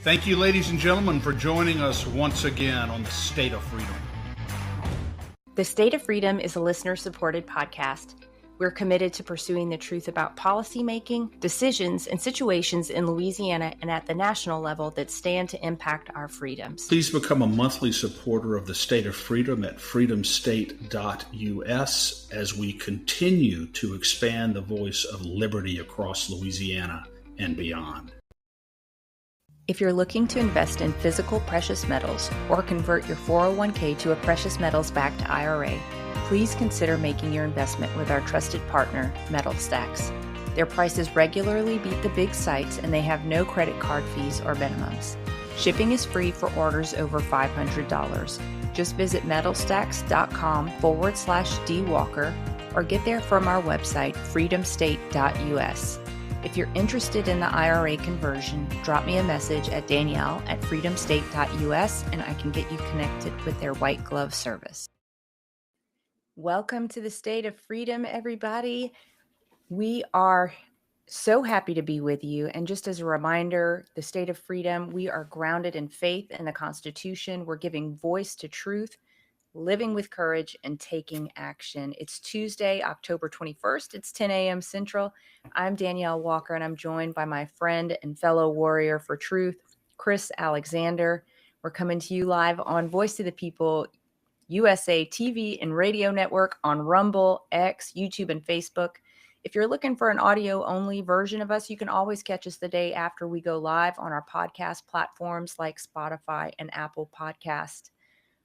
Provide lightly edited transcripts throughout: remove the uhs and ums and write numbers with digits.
Thank you, ladies and gentlemen, for joining us once again on the State of Freedom. The State of Freedom is a listener-supported podcast. We're committed to pursuing the truth about policymaking, decisions, and situations in Louisiana and at the national level that stand to impact our freedoms. Please become a monthly supporter of the State of Freedom at freedomstate.us as we continue to expand the voice of liberty across Louisiana and beyond. If you're looking to invest in physical precious metals or convert your 401k to a precious metals backed IRA, please consider making your investment with our trusted partner, Metal Stacks. Their prices regularly beat the big sites and they have no credit card fees or minimums. Shipping is free for orders over $500. Just visit metalstacks.com/dwalker or get there from our website, freedomstate.us. If you're interested in the IRA conversion, drop me a message at Danielle@freedomstate.us and I can get you connected with their white glove service. Welcome to the State of Freedom, everybody. We are so happy to be with you. And just as a reminder, the State of Freedom, we are grounded in faith and the Constitution. We're giving voice to truth, living with courage, and taking action. It's Tuesday, October 21st. It's 10 a.m. Central. I'm Danielle Walker, and I'm joined by my friend and fellow warrior for truth, Chris Alexander. We're coming to you live on Voice of the People, USA TV and radio network, on Rumble, X, YouTube, and Facebook. If you're looking for an audio-only version of us, you can always catch us the day after we go live on our podcast platforms like Spotify and Apple Podcast.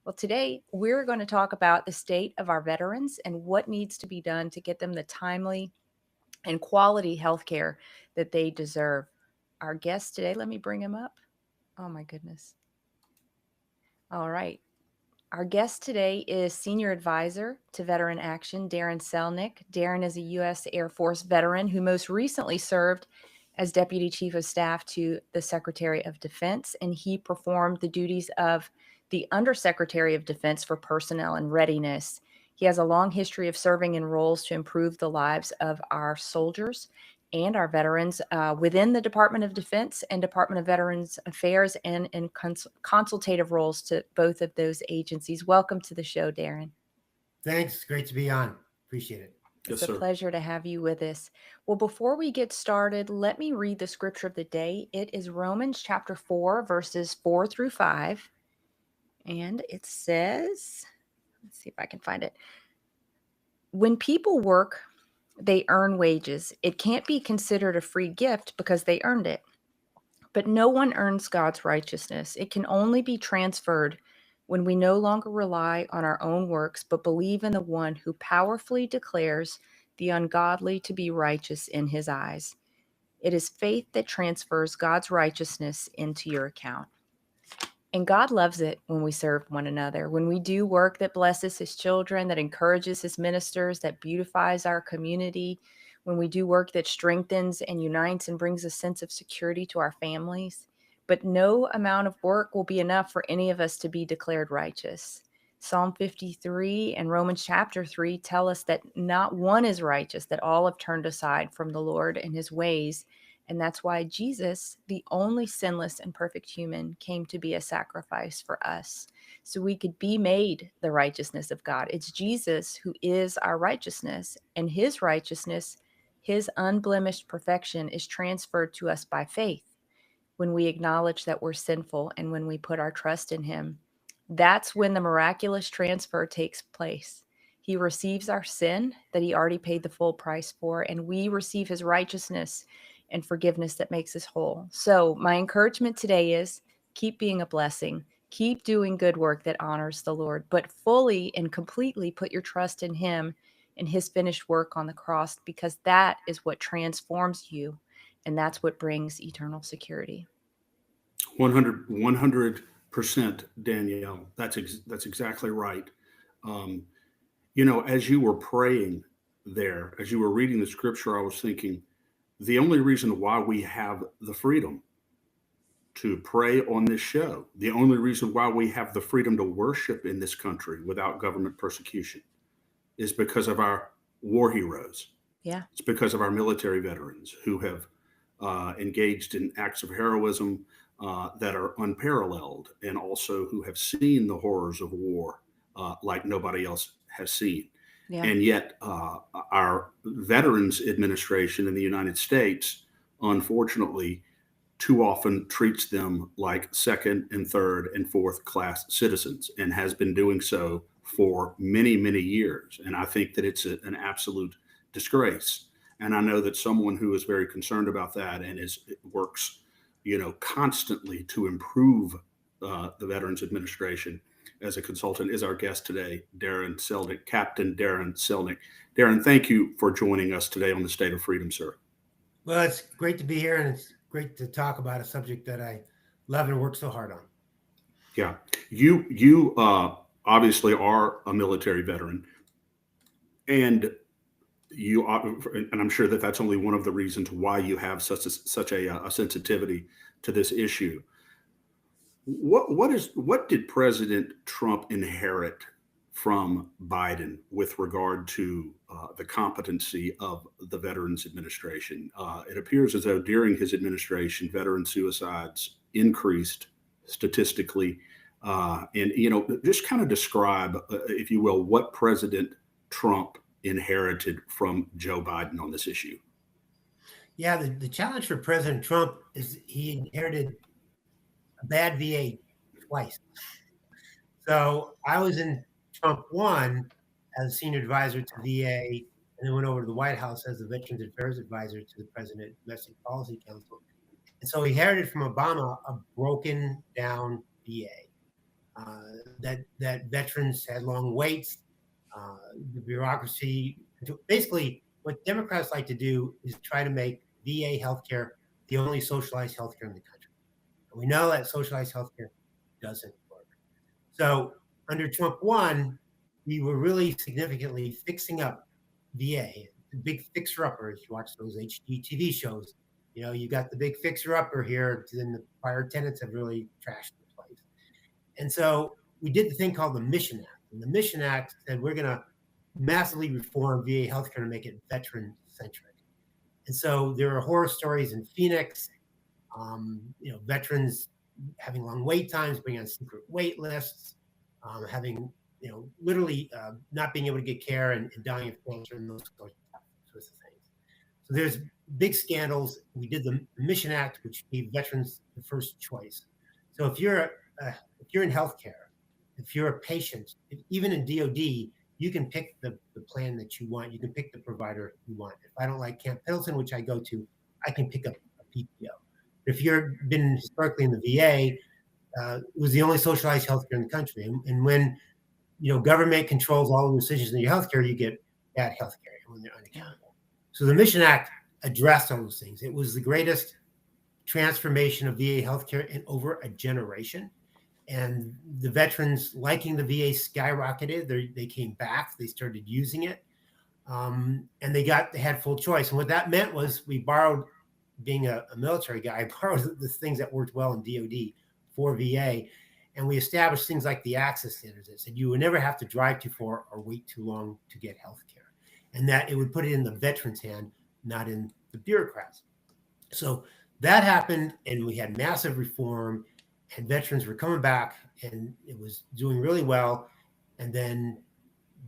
Well, today we're going to talk about the state of our veterans and what needs to be done to get them the timely and quality health care that they deserve. Our guest today, let me bring him up. Oh my goodness. All right. Our guest today is Senior Advisor to Veteran Action, Darin Selnick. Darin is a U.S. Air Force veteran who most recently served as Deputy Chief of Staff to the Secretary of Defense, and he performed the duties of the Undersecretary of Defense for Personnel and Readiness. He has a long history of serving in roles to improve the lives of our soldiers and our veterans within the Department of Defense and Department of Veterans Affairs, and in consultative roles to both of those agencies. Welcome to the show, Darin. Thanks. Great to be on. Appreciate it. It's a pleasure to have you with us. Well, before we get started, let me read the scripture of the day. It is Romans chapter 4, verses 4 through 5. And it says, let's see if I can find it. When people work, they earn wages. It can't be considered a free gift because they earned it. But no one earns God's righteousness. It can only be transferred when we no longer rely on our own works, but believe in the one who powerfully declares the ungodly to be righteous in his eyes. It is faith that transfers God's righteousness into your account. And God loves it when we serve one another, when we do work that blesses his children, that encourages his ministers, that beautifies our community, when we do work that strengthens and unites and brings a sense of security to our families. But no amount of work will be enough for any of us to be declared righteous. Psalm 53 and Romans chapter 3 tell us that not one is righteous, that all have turned aside from the Lord and his ways. And that's why Jesus, the only sinless and perfect human, came to be a sacrifice for us, so we could be made the righteousness of God. It's Jesus who is our righteousness, and his righteousness, his unblemished perfection, is transferred to us by faith when we acknowledge that we're sinful and when we put our trust in him. That's when the miraculous transfer takes place. He receives our sin that he already paid the full price for, and we receive his righteousness and forgiveness that makes us whole. So my encouragement today is keep being a blessing, keep doing good work that honors the Lord, but fully and completely put your trust in him and his finished work on the cross, because that is what transforms you, and that's what brings eternal security. 100%, Danielle. That's exactly right. As you were praying there, as you were reading the scripture, I was thinking, the only reason why we have the freedom to pray on this show, the only reason why we have the freedom to worship in this country without government persecution, is because of our war heroes. Yeah. It's because of our military veterans who have engaged in acts of heroism, that are unparalleled, and also who have seen the horrors of war like nobody else has seen. Yeah. And yet, our Veterans Administration in the United States, unfortunately, too often treats them like second and third and fourth class citizens, and has been doing so for many, many years. And I think that it's an absolute disgrace. And I know that someone who is very concerned about that and works, constantly to improve the Veterans Administration as a consultant is our guest today, Darin Selnick, Captain Darin Selnick. Darin, thank you for joining us today on the State of Freedom, sir. Well, it's great to be here, and it's great to talk about a subject that I love and work so hard on. Yeah, you obviously are a military veteran, and and I'm sure that that's only one of the reasons why you have such a sensitivity to this issue. What did President Trump inherit from Biden with regard to the competency of the Veterans Administration? It appears as though during his administration, veteran suicides increased statistically. And just kind of describe, if you will, what President Trump inherited from Joe Biden on this issue. Yeah, the challenge for President Trump is he inherited a bad VA twice. So I was in Trump 1 as a senior advisor to VA, and then went over to the White House as the Veterans Affairs Advisor to the President Domestic Policy Council. And so he inherited from Obama a broken down VA. That veterans had long waits, the bureaucracy. Basically, what Democrats like to do is try to make VA healthcare the only socialized healthcare in the country. And we know that socialized healthcare doesn't work. So under Trump 1, we were really significantly fixing up VA, the big fixer-upper. If you watch those HGTV shows, you got the big fixer-upper here, then the prior tenants have really trashed the place. And so we did the thing called the Mission Act. And the Mission Act said we're going to massively reform VA healthcare to make it veteran-centric. And so there are horror stories in Phoenix, veterans having long wait times, being on secret wait lists, having, literally not being able to get care and dying of cancer and those sorts of things. So there's big scandals. We did the Mission Act, which gave veterans the first choice. So if you're in healthcare, if you're a patient, even in DOD, you can pick the plan that you want. You can pick the provider you want. If I don't like Camp Pendleton, which I go to, I can pick up a PPO. If you've been historically in the VA, it was the only socialized healthcare in the country. And when government controls all the decisions in your healthcare, you get bad healthcare when they're unaccountable. So the Mission Act addressed all those things. It was the greatest transformation of VA healthcare in over a generation. And the veterans liking the VA skyrocketed. They came back. They started using it, and they had full choice. And what that meant was we borrowed, being a military guy, I borrowed the things that worked well in DOD for VA, and we established things like the access standards that said you would never have to drive too far or wait too long to get health care, and that it would put it in the veteran's hand, not in the bureaucrats. So that happened, and we had massive reform. And veterans were coming back, and it was doing really well. And then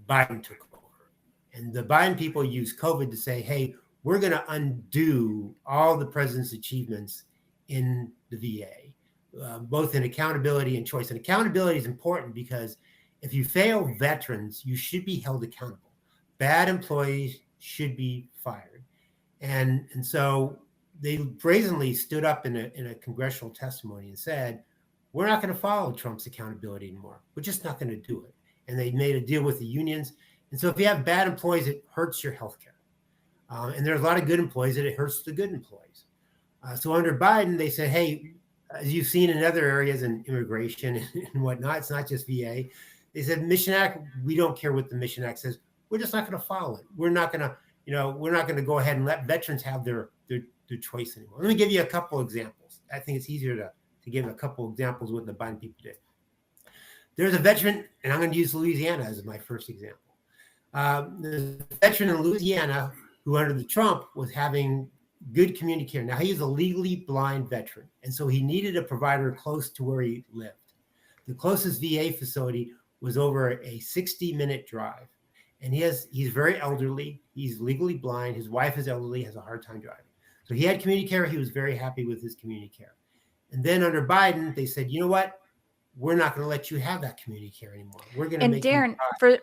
Biden took over. And the Biden people used COVID to say, hey, we're going to undo all the president's achievements in the VA, both in accountability and choice. And accountability is important because if you fail veterans, you should be held accountable. Bad employees should be fired. And so they brazenly stood up in a congressional testimony and said, we're not going to follow Trump's accountability anymore. We're just not going to do it. And they made a deal with the unions. And so if you have bad employees, it hurts your healthcare. And there's a lot of good employees that it hurts the good employees. So under Biden, they said, hey, as you've seen in other areas in immigration and whatnot, it's not just VA. They said, Mission Act, we don't care what the Mission Act says. We're just not going to follow it. We're not going to go ahead and let veterans have their choice anymore. Let me give you a couple examples. I think it's easier to give a couple examples of what the Biden people did. There's a veteran, and I'm going to use Louisiana as my first example. The veteran in Louisiana who under the Trump was having good community care. Now, he is a legally blind veteran, and so he needed a provider close to where he lived. The closest VA facility was over a 60-minute drive. And he's very elderly. He's legally blind. His wife is elderly, has a hard time driving. So he had community care. He was very happy with his community care. And then under Biden, they said, you know what? We're not going to let you have that community care anymore. We're going to make Darin,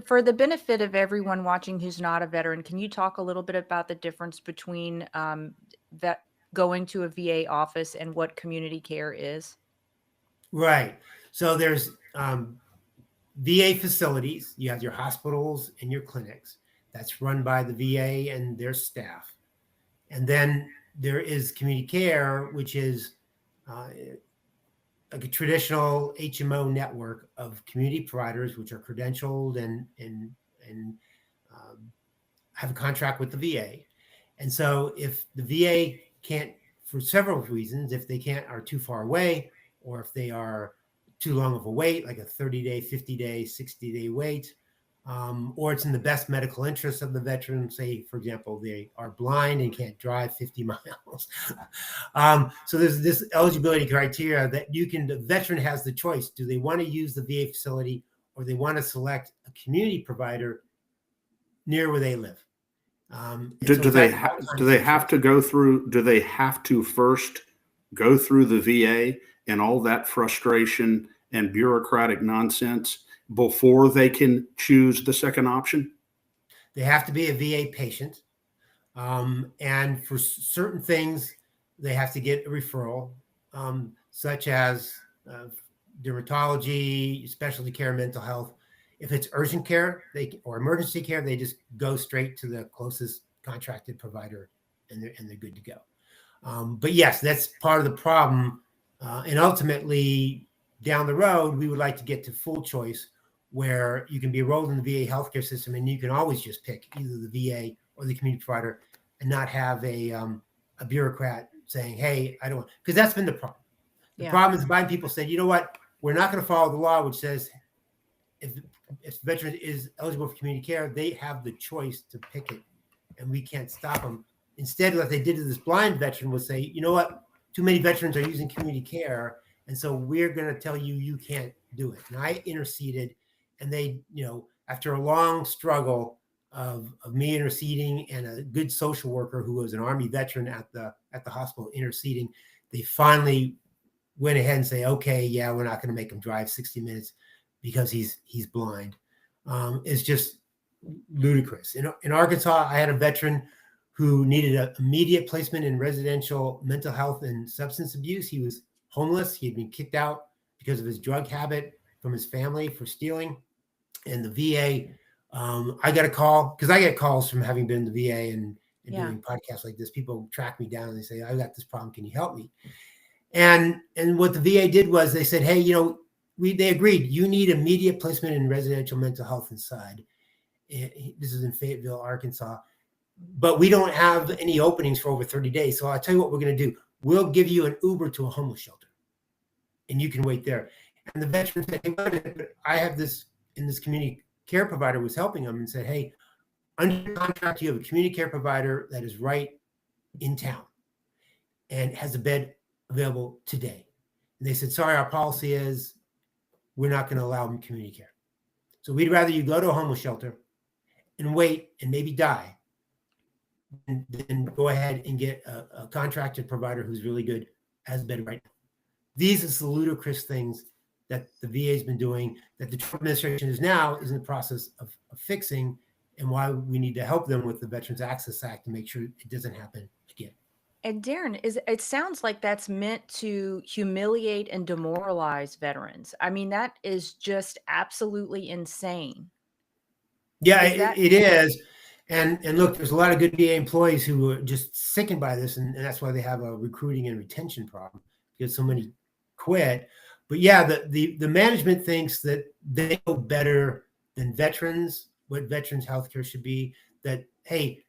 for the benefit of everyone watching who's not a veteran, can you talk a little bit about the difference between that going to a VA office and what community care is? Right. So there's VA facilities. You have your hospitals and your clinics. That's run by the VA and their staff. And then there is community care, which is like a traditional HMO network of community providers, which are credentialed and have a contract with the VA. And so if the VA can't, for several reasons, if they are too far away, or if they are too long of a wait, like a 30-day, 50-day, 60-day wait, or it's in the best medical interest of the veteran. Say, for example, they are blind and can't drive 50 miles. So there's this eligibility criteria that the veteran has the choice. Do they want to use the VA facility, or they want to select a community provider near where they live? Do they have to first go through the VA and all that frustration and bureaucratic nonsense before they can choose the second option? They have to be a VA patient. And for certain things, they have to get a referral, such as dermatology, specialty care, mental health. If it's urgent care or emergency care, they just go straight to the closest contracted provider, and they're good to go. But yes, that's part of the problem. And ultimately, down the road, we would like to get to full choice, where you can be enrolled in the VA healthcare system, and you can always just pick either the VA or the community provider, and not have a bureaucrat saying, "Hey, I don't want," because that's been the problem. The problem is the Biden people said, "You know what? We're not going to follow the law, which says if the veteran is eligible for community care, they have the choice to pick it, and we can't stop them." Instead, what they did to this blind veteran was say, "You know what? Too many veterans are using community care, and so we're going to tell you you can't do it." And I interceded, and they, after a long struggle of me interceding and a good social worker who was an Army veteran at the hospital interceding, they finally went ahead and say, "Okay, yeah, we're not going to make him drive 60 minutes because he's blind." It's just ludicrous. In Arkansas, I had a veteran who needed an immediate placement in residential mental health and substance abuse. He was homeless. He had been kicked out because of his drug habit from his family for stealing. And the VA, I got a call, because I get calls from having been in the VA and doing podcasts like this. People track me down and they say, "I've got this problem. Can you help me?" And what the VA did was they said, "Hey, they agreed, you need immediate placement in residential mental health inside." This is in Fayetteville, Arkansas. "But we don't have any openings for over 30 days. So I'll tell you what we're going to do. We'll give you an Uber to a homeless shelter, and you can wait there." And the veteran said, "Hey, wait a minute, I have this," and this community care provider was helping him and said, "Hey, under contract, you have a community care provider that is right in town and has a bed available today." And they said, "Sorry, our policy is we're not going to allow them community care. So we'd rather you go to a homeless shelter and wait and maybe die, and then go ahead and get a contracted provider who's really good, has a bed right now." These are the ludicrous things that the VA has been doing, that the Trump administration is in the process of fixing, and why we need to help them with the Veterans Access Act to make sure it doesn't happen again. And Darin, it sounds like that's meant to humiliate and demoralize veterans. I mean, that is just absolutely insane. Yeah, it is. And look, there's a lot of good VA employees who are just sickened by this, and that's why they have a recruiting and retention problem, because so many quit. But yeah, the management thinks that they know better than veterans what veterans healthcare should be. That, hey,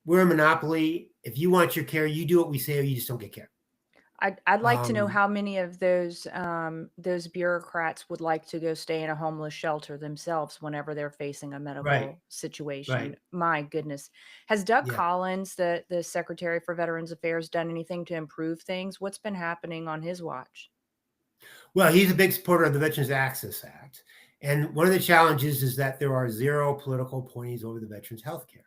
we're a monopoly. If you want your care, you do what we say, or you just don't get care. I'd like to know Um, how many of those bureaucrats would like to go stay in a homeless shelter themselves whenever they're facing a right, medical situation. right. My goodness. Has Doug Yeah. Collins, the Secretary for Veterans Affairs, done anything to improve things? What's been happening on his watch? Well, he's a big supporter of the Veterans Access Act. And one of the challenges is that there are 0 political appointees over the veterans' health care.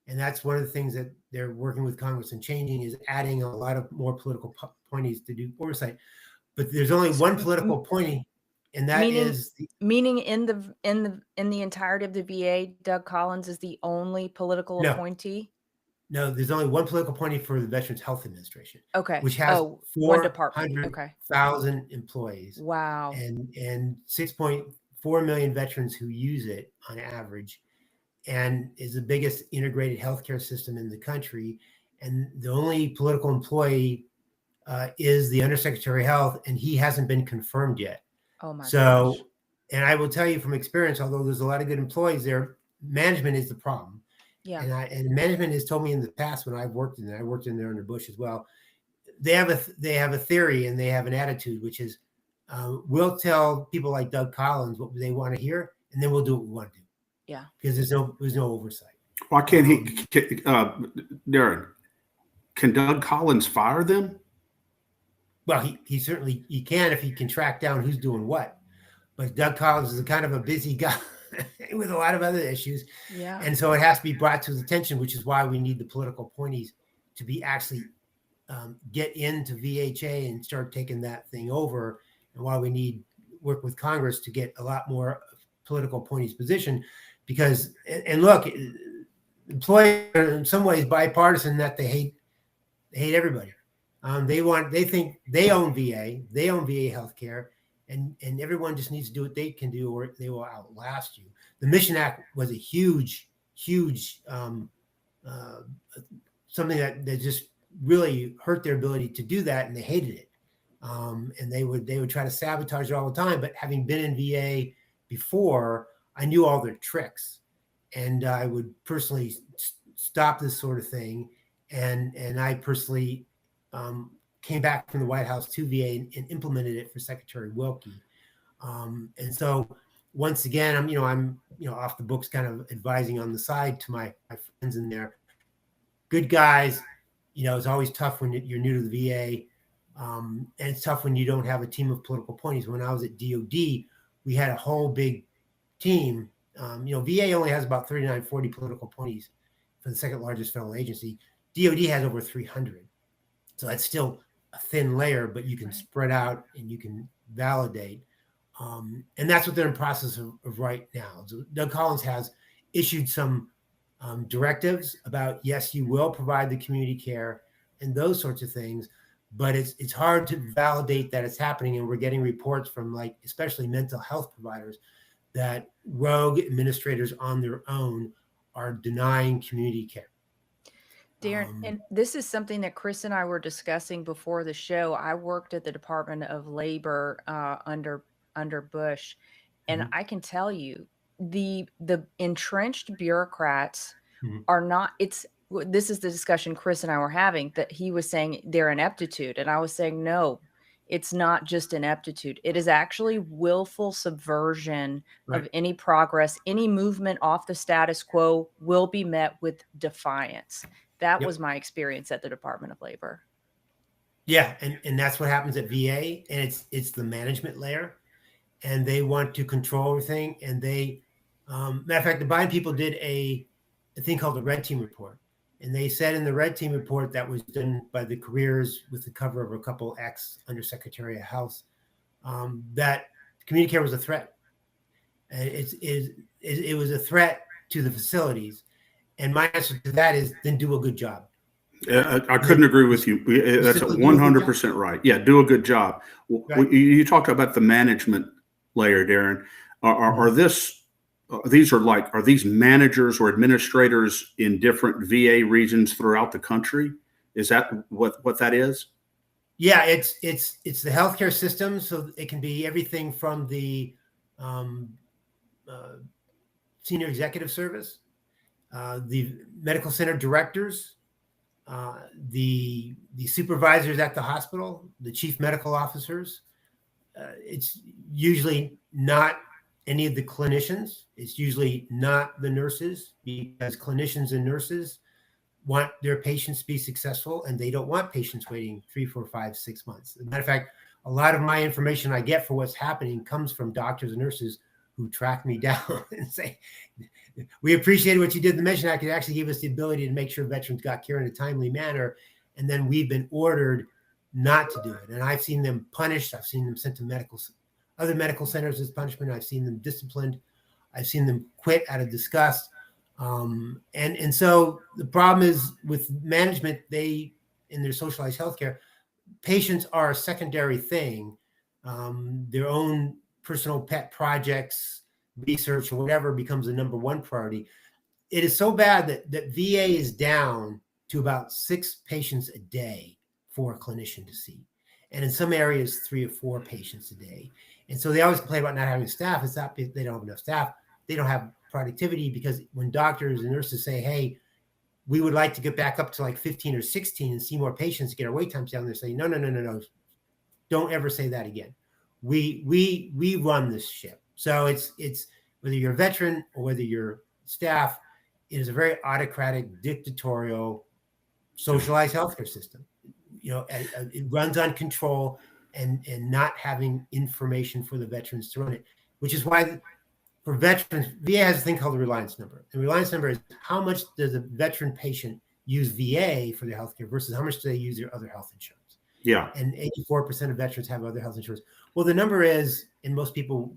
And that's one of the things that they're working with Congress and changing, is adding a lot of more political appointees to do oversight. But there's only So, one political appointee, and that meaning is meaning in the entirety of the VA, Doug Collins is the only political no, appointee? no, there's only one political appointee for the Veterans Health Administration, Okay. which has Oh, one department. Okay. 400,000 employees Wow. and 6.4 million veterans who use it on average, and is the biggest integrated healthcare system in the country. And the only political employee is the Undersecretary of Health, and he hasn't been confirmed yet. Oh my gosh. So, and I will tell you from experience, although there's a lot of good employees there, management is the problem. Yeah. And management has told me in the past, when I've worked in there, I worked in there under Bush as well. They have a theory and they have an attitude, which is we'll tell people like Doug Collins what they want to hear, and then we'll do what we want to do. Yeah. Because there's no oversight. Why can't Darin, can Doug Collins fire them? Well, he certainly he can if he can track down who's doing what. But Doug Collins is kind of a busy guy with a lot of other issues. Yeah. And so it has to be brought to his attention, which is why we need the political appointees to be actually get into VHA and start taking that thing over, and why we need work with Congress to get a lot more political appointees position. Because, and look, employees are in some ways bipartisan, that they hate everybody. They think they own VA healthcare, and everyone just needs to do what they can do, or they will outlast you. The Mission Act was a huge something that just really hurt their ability to do that, and they hated it. And they would try to sabotage it all the time. But having been in VA before, I knew all their tricks, and I would personally stop this sort of thing. And I personally came back from the White House to VA and implemented it for Secretary Wilkie. And so once again, I'm off the books, kind of advising on the side to my friends in there. Good guys. It's always tough when you're new to the VA. And it's tough when you don't have a team of political appointees. When I was at DOD, we had a whole big team. VA only has about 39, 40 political appointees for the second largest federal agency. DOD has over 300. So that's still a thin layer, but you can spread out and you can validate. And that's what they're in process of right now. So Doug Collins has issued some directives about, yes, you will provide the community care and those sorts of things, but it's hard to validate that it's happening. And we're getting reports from, like, especially mental health providers, that rogue administrators on their own are denying community care. Darin, and this is something that Chris and I were discussing before the show. I worked at the Department of Labor under Bush, and I can tell you the entrenched bureaucrats are not. This is the discussion Chris and I were having, that he was saying their ineptitude, and I was saying no. It's not just ineptitude. It is actually willful subversion of any progress. Any movement off the status quo will be met with defiance. That was my experience at the Department of Labor. Yeah, and that's what happens at VA, and it's the management layer, and they want to control everything. And they, matter of fact, the Biden people did a thing called the Red Team Report, and they said in the Red Team Report that was done by the careers with the cover of a couple ex-Undersecretary of Health, that community care was a threat. It was a threat to the facilities. And my answer to that is, then do a good job. I couldn't agree with you. That's 100% right. Yeah, do a good job. Right. You talked about the management layer, Darin. Are these managers or administrators in different VA regions throughout the country? Is that what that is? Yeah, it's the healthcare system. So it can be everything from the senior executive service, the medical center directors, the supervisors at the hospital, the chief medical officers. It's usually not any of the clinicians. It's usually not the nurses, because clinicians and nurses want their patients to be successful, and they don't want patients waiting 3, 4, 5, 6 months. As a matter of fact, a lot of my information I get for what's happening comes from doctors and nurses who track me down and say, we appreciated what you did in the Mission Act. It actually gave us the ability to make sure veterans got care in a timely manner. And then we've been ordered not to do it. And I've seen them punished. I've seen them sent to other medical centers as punishment. I've seen them disciplined. I've seen them quit out of disgust. And so the problem is with management, in their socialized healthcare, patients are a secondary thing. Their own personal pet projects, research, or whatever becomes the number one priority. It is so bad that VA is down to about 6 patients a day for a clinician to see. And in some areas, 3 or 4 patients a day. And so they always complain about not having staff. It's not they don't have enough staff. They don't have productivity, because when doctors and nurses say, hey, we would like to get back up to like 15 or 16 and see more patients to get our wait times down, they're saying, no. Don't ever say that again. We run this ship. So it's whether you're a veteran or whether you're staff, it is a very autocratic, dictatorial, socialized healthcare system. It runs on control and not having information for the veterans to run it, which is why for veterans, VA has a thing called the reliance number. The reliance number is how much does a veteran patient use VA for their healthcare versus how much do they use their other health insurance. Yeah. And 84% of veterans have other health insurance. Well, the number is, and most people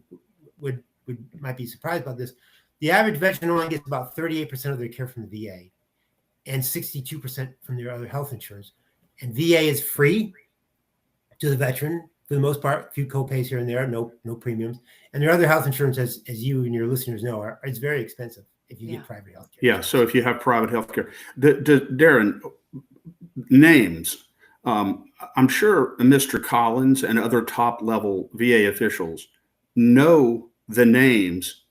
might be surprised about this, the average veteran only gets about 38% of their care from the VA and 62% from their other health insurance. And VA is free to the veteran for the most part, a few co-pays here and there, no premiums. And their other health insurance, as you and your listeners know, it's very expensive if you get private health care. Yeah, so if you have private health care. Darin, names. I'm sure Mr. Collins and other top-level VA officials know the names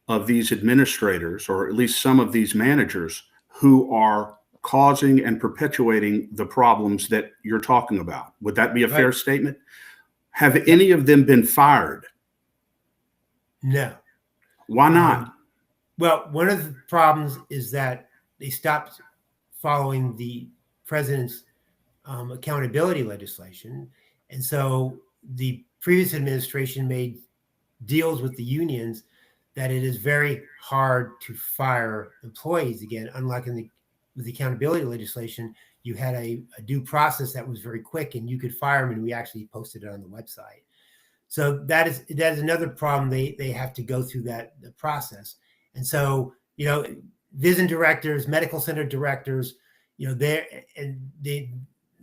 of these administrators, or at least some of these managers, who are causing and perpetuating the problems that you're talking about. Would that be a fair statement? Have any of them been fired? No. Why not? Well, one of the problems is that they stopped following the president's accountability legislation. And so the previous administration made deals with the unions that it is very hard to fire employees again, unlike with the accountability legislation. You had a due process that was very quick, and you could fire them, and we actually posted it on the website. So that is another problem. They have to go through the process. And so, vision directors, medical center directors, they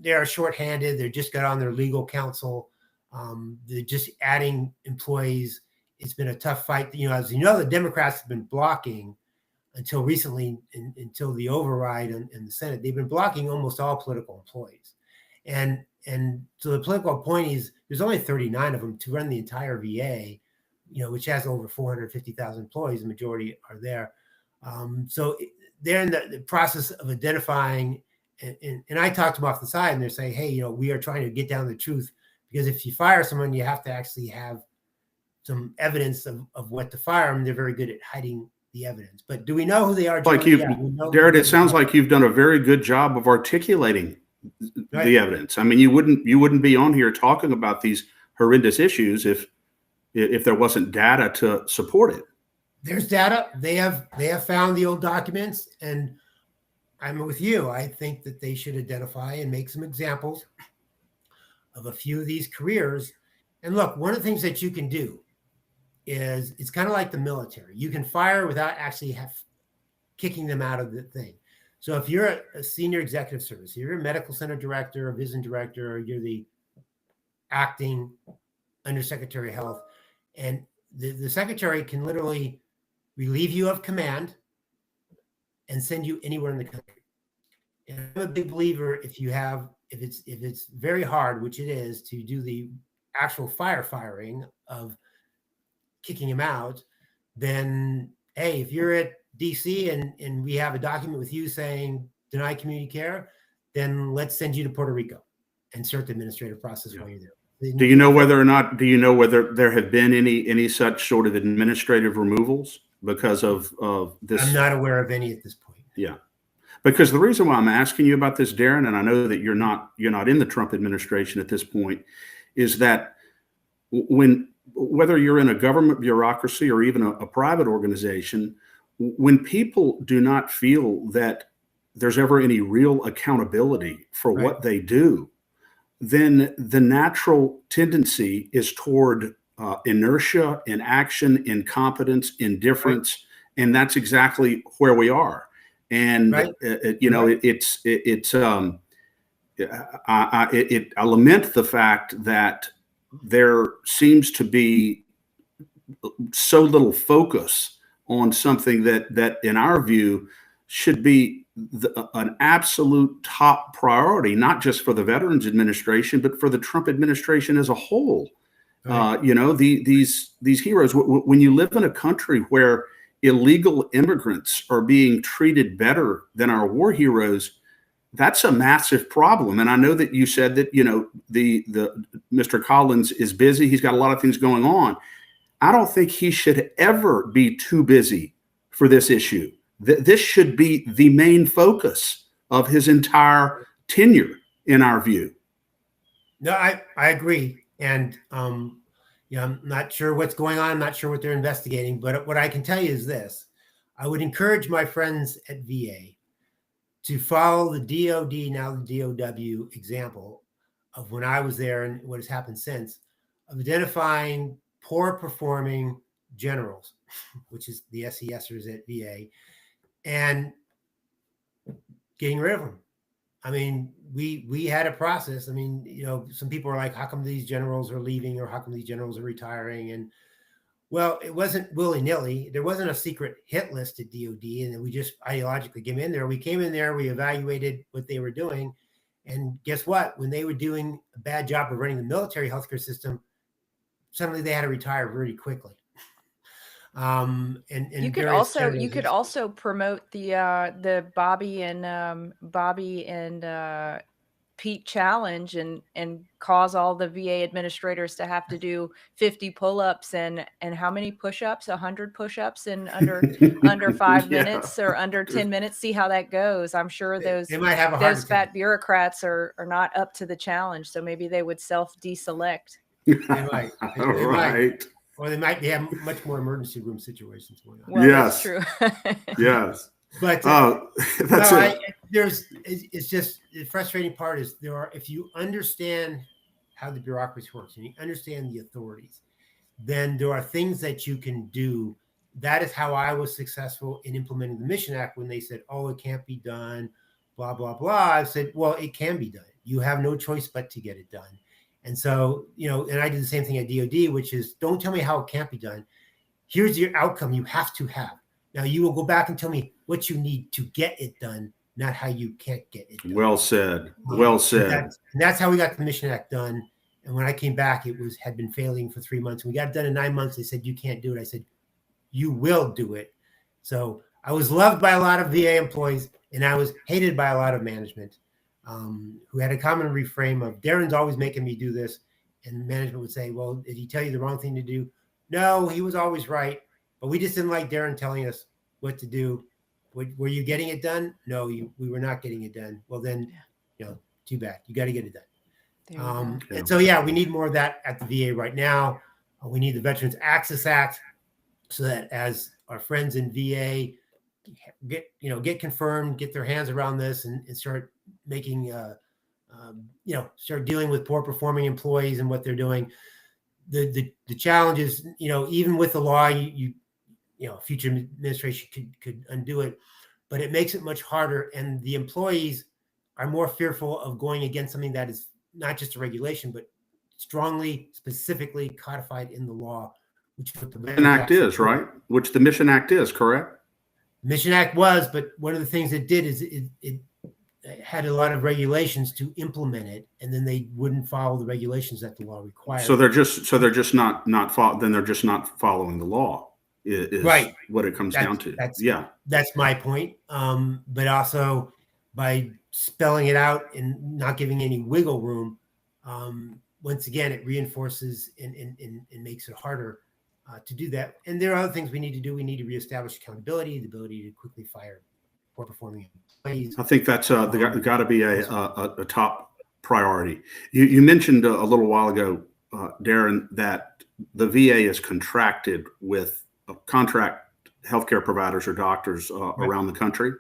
are shorthanded. They just got on their legal counsel. They're just adding employees. It's been a tough fight. As you know, the Democrats have been blocking until recently, until the override in the Senate. They've been blocking almost all political employees. And so the political appointees, there's only 39 of them to run the entire VA, which has over 450,000 employees. The majority are there. So they're in the process of identifying, and I talked to them off the side, and they're saying, hey, we are trying to get down the truth, because if you fire someone, you have to actually have some evidence of what to fire them. They're very good at hiding the evidence. But do we know who they are? Like Darin, it sounds like you've done a very good job of articulating the evidence. I mean, you wouldn't be on here talking about these horrendous issues if there wasn't data to support it. There's data. They have found the old documents, and I'm with you. I think that they should identify and make some examples of a few of these careers. And look, one of the things that you can do is, it's kind of like the military. You can fire without actually kicking them out of the thing. So if you're a senior executive service, you're a medical center director, a vision director, or you're the acting undersecretary of health, and the secretary can literally relieve you of command and send you anywhere in the country. And I'm a big believer, if it's very hard, which it is, to do the actual firing of kicking him out, then hey, if you're at DC and we have a document with you saying deny community care, then let's send you to Puerto Rico and start the administrative process while you're there. Do you know whether there have been any such sort of administrative removals because of this? I'm not aware of any at this point. Yeah. Because the reason why I'm asking you about this, Darin, and I know that you're not in the Trump administration at this point, is that whether you're in a government bureaucracy or even a private organization, when people do not feel that there's ever any real accountability for Right. what they do, then the natural tendency is toward inertia, inaction, incompetence, indifference, and that's exactly where we are. And Right. I lament the fact that there seems to be so little focus on something that in our view should be an absolute top priority, not just for the Veterans Administration, but for the Trump administration as a whole. Right. These heroes, when you live in a country where illegal immigrants are being treated better than our war heroes, that's a massive problem. And I know that you said that, the Mr. Collins is busy. He's got a lot of things going on. I don't think he should ever be too busy for this issue. This should be the main focus of his entire tenure, in our view. No, I agree. And, I'm not sure what's going on. I'm not sure what they're investigating. But what I can tell you is this. I would encourage my friends at VA to follow the DOD, now the DOW example of when I was there and what has happened since, of identifying poor performing generals, which is the SESers at VA, and getting rid of them. I mean, we had a process. I mean, some people are like, how come these generals are leaving, or how come these generals are retiring? And well, it wasn't willy-nilly. There wasn't a secret hit list at DOD, and we just ideologically came in there. We came in there, we evaluated what they were doing, and guess what? When they were doing a bad job of running the military healthcare system, suddenly they had to retire very quickly. And you could also promote the Bobby and Pete challenge and cause all the VA administrators to have to do 50 pull-ups and how many push-ups? 100 push-ups in under 5 minutes or under 10 minutes. See how that goes. I'm sure those fat bureaucrats are not up to the challenge, so maybe they would self-deselect. They might. Right. Or they might have much more emergency room situations going on. Well, yes. That's true. Yes. But it's just the frustrating part is if you understand how the bureaucracy works and you understand the authorities, then there are things that you can do. That is how I was successful in implementing the Mission Act when they said, oh, it can't be done, blah, blah, blah. I said, well, it can be done. You have no choice but to get it done. And so, and I did the same thing at DOD, which is don't tell me how it can't be done. Here's your outcome you have to have. Now you will go back and tell me what you need to get it done, not how you can't get it done. Well said. Well said. And that's how we got the Mission Act done. And when I came back, it had been failing for 3 months. We got it done in 9 months. They said, you can't do it. I said, you will do it. So I was loved by a lot of VA employees, and I was hated by a lot of management. Who had a common reframe of Darin's always making me do this. And management would say, well, did he tell you the wrong thing to do? No, he was always right. But we just didn't like Darin telling us what to do. Were you getting it done? No, we were not getting it done. Well, then, too bad. You got to get it done. And so, we need more of that at the VA right now. We need the Veterans Access Act so that as our friends in VA get confirmed, get their hands around this and start making, start dealing with poor performing employees and what they're doing. The challenge is, even with the law, future administration could undo it, but it makes it much harder. And the employees are more fearful of going against something that is not just a regulation, but strongly, specifically codified in the law, which the Mission Act is, right? Which the Mission Act is, correct? Mission Act was, but one of the things it did is it had a lot of regulations to implement it, and then they wouldn't follow the regulations that the law required. So they're just not following the law. Is right. What it comes down to. That's my point. But also, by spelling it out and not giving any wiggle room, once again, it reinforces and makes it harder to do that. And there are other things we need to do. We need to reestablish accountability, the ability to quickly fire poor performing employees. I think that's got to be a top priority. You mentioned a little while ago, Darin, that the VA is contracted with contract healthcare providers or doctors around the country.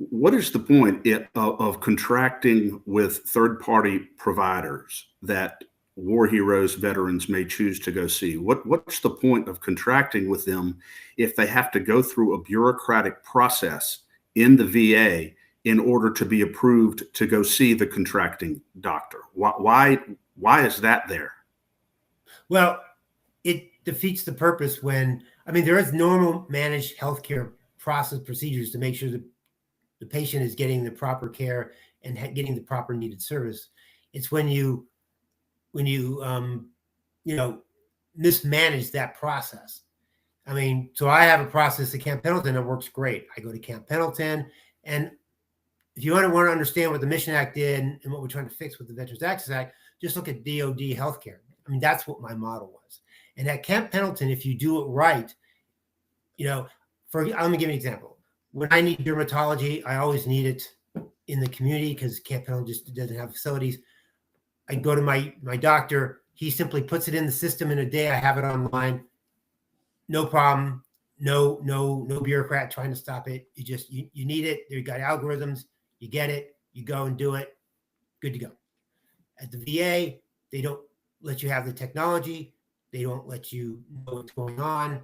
What is the point of contracting with third-party providers that war heroes, veterans may choose to go see? What's the point of contracting with them if they have to go through a bureaucratic process in the VA in order to be approved to go see the contracting doctor? Why is that there? Well, it defeats the purpose when, I mean, there is normal managed healthcare process procedures to make sure that the patient is getting the proper care and getting the proper needed service. It's when you mismanage that process. I mean, so I have a process at Camp Pendleton that works great. I go to Camp Pendleton, and if you want to understand what the Mission Act did and what we're trying to fix with the Veterans Access Act, just look at DOD healthcare. I mean, that's what my model was. And at Camp Pendleton, if you do it right, let me give you an example. When I need dermatology, I always need it in the community because Camp Pendleton just doesn't have facilities. I go to my doctor. He simply puts it in the system in a day. I have it online. No problem. No bureaucrat trying to stop it. You need it. They've got algorithms. You get it. You go and do it. Good to go. At the VA, they don't let you have the technology. They don't let you know what's going on.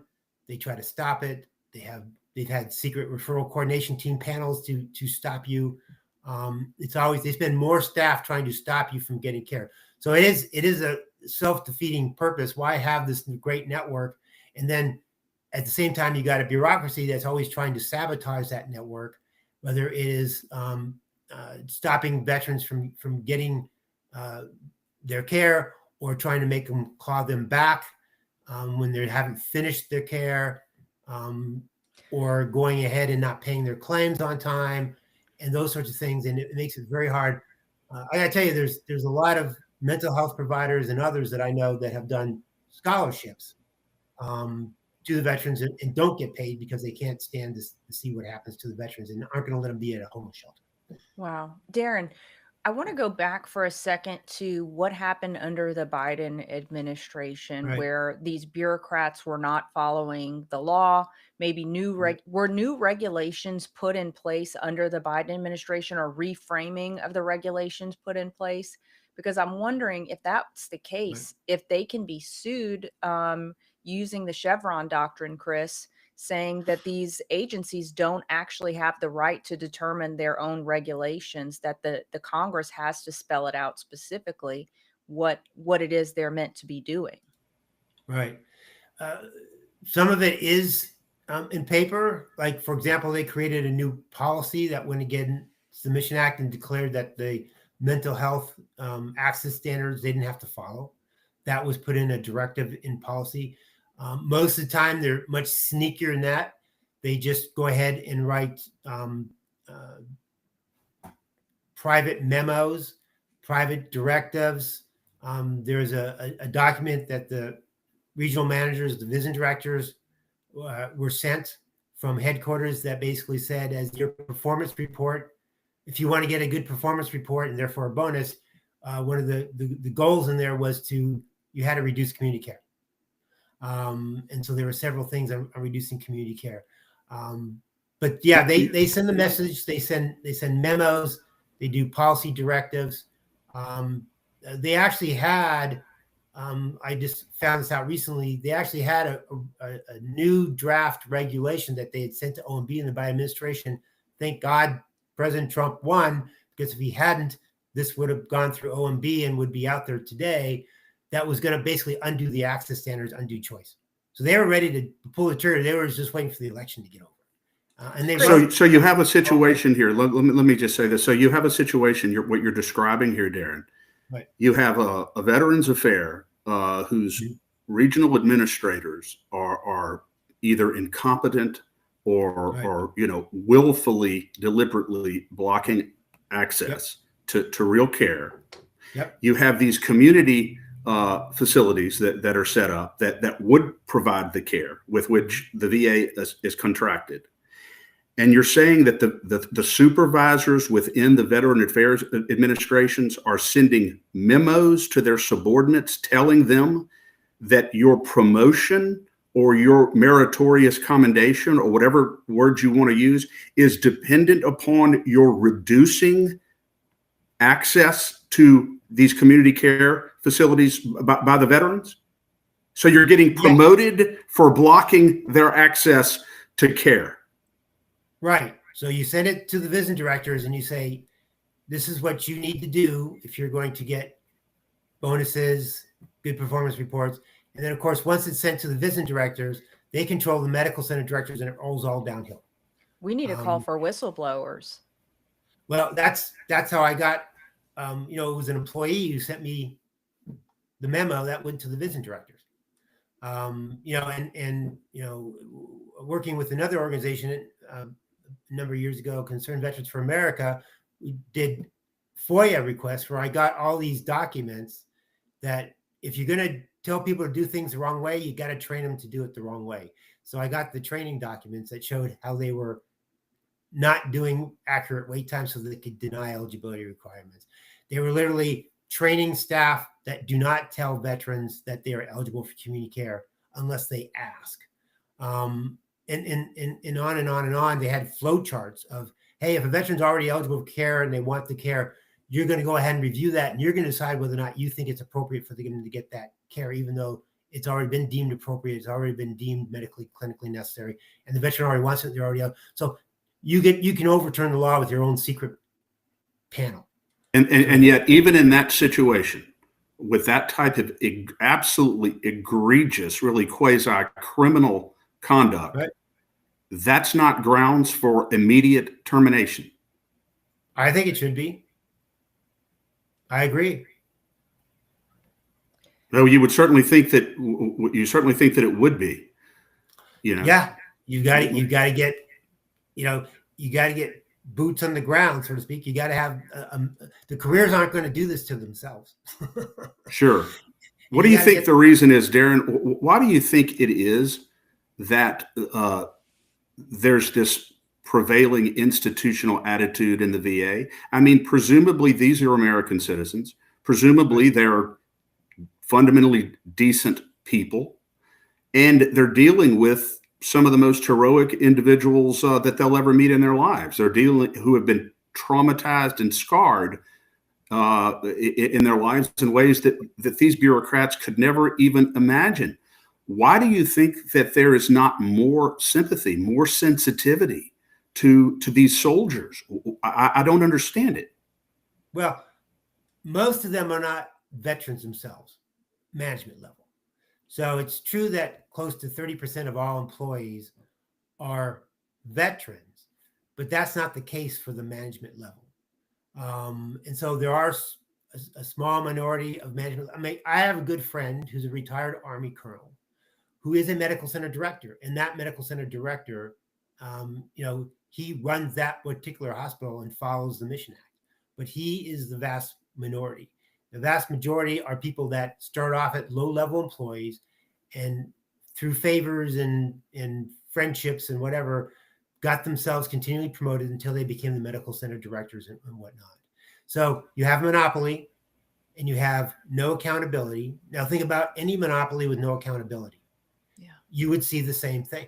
They try to stop it. They've had secret referral coordination team panels to stop you. It's always, they spend more staff trying to stop you from getting care. So it is a self-defeating purpose. Why have this great network? And then at the same time, you got a bureaucracy that's always trying to sabotage that network, whether it is stopping veterans from getting their care or trying to make them claw them back when they haven't finished their care, or going ahead and not paying their claims on time, and those sorts of things. And it makes it very hard. I got to tell you, there's a lot of mental health providers and others that I know that have done scholarships to the veterans and don't get paid because they can't stand to see what happens to the veterans and aren't going to let them be at a homeless shelter. Wow. Darin, I want to go back for a second to what happened under the Biden administration, Right. where these bureaucrats were not following the law. Maybe were new regulations put in place under the Biden administration, or reframing of the regulations put in place? Because I'm wondering if that's the case, if they can be sued using the Chevron doctrine, Chris, saying that these agencies don't actually have the right to determine their own regulations, that the Congress has to spell it out specifically what it is they're meant to be doing. Right. Some of it is in paper. Like, for example, they created a new policy that went against the Mission Act and declared that the mental health access standards they didn't have to follow. That was put in a directive in policy. Most of the time, they're much sneakier than that. They just go ahead and write private memos, private directives. There's a document that the regional managers, division directors were sent from headquarters that basically said, as your performance report, if you want to get a good performance report and therefore a bonus, one of the goals in there was you had to reduce community care. And so there were several things on reducing community care. But yeah, they send the message, they send memos, they do policy directives. They actually had, I just found this out recently, they actually had a new draft regulation that they had sent to OMB in the Biden administration. Thank God President Trump won, because if he hadn't, this would have gone through OMB and would be out there today. That was going to basically undo the access standards, undue choice. So they were ready to pull the trigger. They were just waiting for the election to get over. And they so you have a situation here. Let me just say this. So you have a situation. What you're describing here, Darin. Right. You have a Veterans Affair whose regional administrators are either incompetent Right. or willfully, deliberately blocking access to real care. Yep. You have these community facilities that are set up that would provide the care with which the VA is contracted. And you're saying that the supervisors within the Veteran Affairs administrations are sending memos to their subordinates telling them that your promotion or your meritorious commendation, or whatever words you want to use, is dependent upon your reducing access to these community care facilities by the veterans? So you're getting promoted for blocking their access to care. Right. So you send it to the VISN directors and you say, this is what you need to do if you're going to get bonuses, good performance reports. And then, of course, once it's sent to the VISN directors, they control the medical center directors, and it rolls all downhill. We need to call for whistleblowers. Well, that's how I got, it was an employee who sent me the memo that went to the VISN directors. Working with another organization a number of years ago, Concerned Veterans for America, we did FOIA requests where I got all these documents that if you're going to tell people to do things the wrong way, you got to train them to do it the wrong way. So I got the training documents that showed how they were not doing accurate wait times so that they could deny eligibility requirements. They were literally training staff that do not tell veterans that they are eligible for community care unless they ask. And on and on and on. They had flow charts of, hey, if a veteran's already eligible for care and they want the care, you're going to go ahead and review that, and you're going to decide whether or not you think it's appropriate for them to get that care, even though it's already been deemed appropriate, it's already been deemed medically, clinically necessary, and the veteran already wants it, they're already out. So you can overturn the law with your own secret panel. And yet, even in that situation, with that type of absolutely egregious, really quasi-criminal conduct, right, that's not grounds for immediate termination. I think it should be. I agree. No, you would certainly think that it would be. Yeah, you got to get, you got to get boots on the ground, so to speak. You got to have the careers aren't going to do this to themselves. Sure. What do you think the reason is, Darin? Why do you think it is that there's this prevailing institutional attitude in the VA? I mean, presumably these are American citizens. Presumably they're fundamentally decent people, and they're dealing with some of the most heroic individuals that they'll ever meet in their lives. They're dealing who have been traumatized and scarred in their lives in ways that these bureaucrats could never even imagine. Why do you think that there is not more sympathy, more sensitivity to these soldiers? I don't understand it. Well, most of them are not veterans themselves, management level. So it's true that close to 30% of all employees are veterans, but that's not the case for the management level. And so there are a small minority of management. I mean, I have a good friend who's a retired Army colonel who is a medical center director, and that medical center director, he runs that particular hospital and follows the Mission Act, but he is the vast minority. The vast majority are people that start off at low-level employees and through favors and friendships and whatever, got themselves continually promoted until they became the medical center directors and whatnot. So you have a monopoly and you have no accountability. Now think about any monopoly with no accountability. Yeah. You would see the same thing.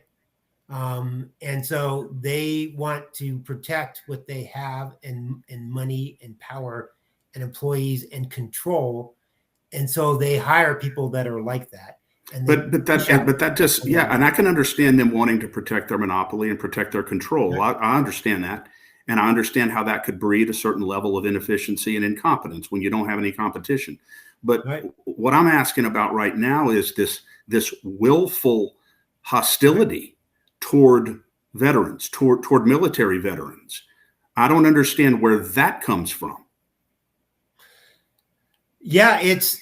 And so they want to protect what they have and money and power and employees and control. And so they hire people that are like that. And that just, and I can understand them wanting to protect their monopoly and protect their control. Right. I understand that. And I understand how that could breed a certain level of inefficiency and incompetence when you don't have any competition. But what I'm asking about right now is this willful hostility toward veterans, toward military veterans. I don't understand where that comes from. Yeah, it's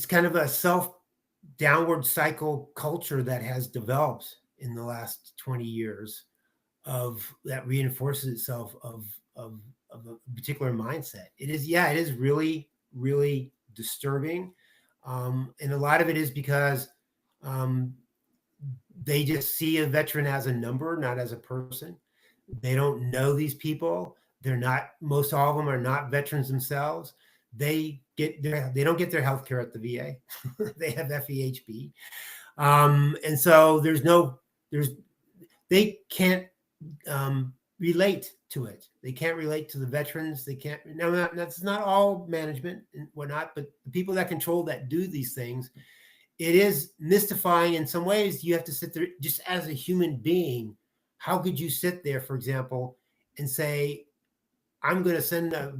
kind of a downward cycle culture that has developed in the last 20 years of that reinforces itself of a particular mindset. It is really, really disturbing. And a lot of it is because they just see a veteran as a number, not as a person. They don't know these people. They're not, most all of them are not veterans themselves. They don't get their health care at the VA. They have FEHB. And so they can't relate to it. They can't relate to the veterans. They can't. Now, that's not all management and whatnot, but the people that control that do these things, it is mystifying in some ways. You have to sit there just as a human being. How could you sit there, for example, and say, I'm going to send a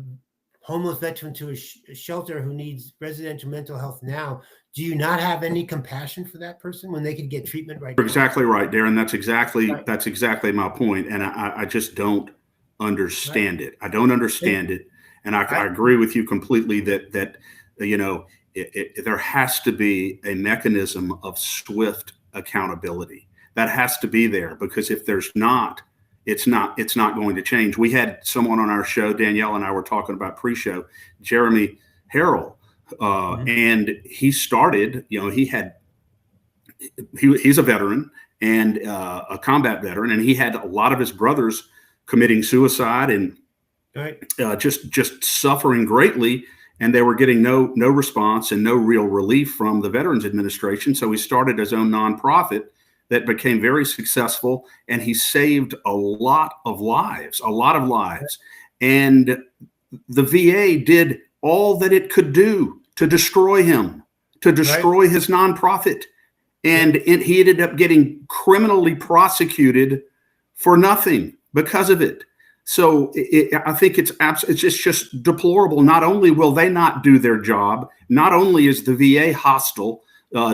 homeless veteran to a shelter who needs residential mental health now? Do you not have any compassion for that person when they could get treatment right now? You're exactly right, Darin. That's exactly my point. And I just don't understand it. I don't understand it. And I agree with you completely that there has to be a mechanism of swift accountability. That has to be there, because if there's not, it's not going to change. We had someone on our show, Danielle and I were talking about pre-show, Jeremy Harrell, and he started, he's a veteran and a combat veteran, and he had a lot of his brothers committing suicide and just suffering greatly, and they were getting no response and no real relief from the Veterans Administration. So he started his own nonprofit that became very successful, and he saved a lot of lives. And the VA did all that it could do to destroy him, to destroy his nonprofit. And he ended up getting criminally prosecuted for nothing because of it. So I think it's just deplorable. Not only will they not do their job, not only is the VA hostile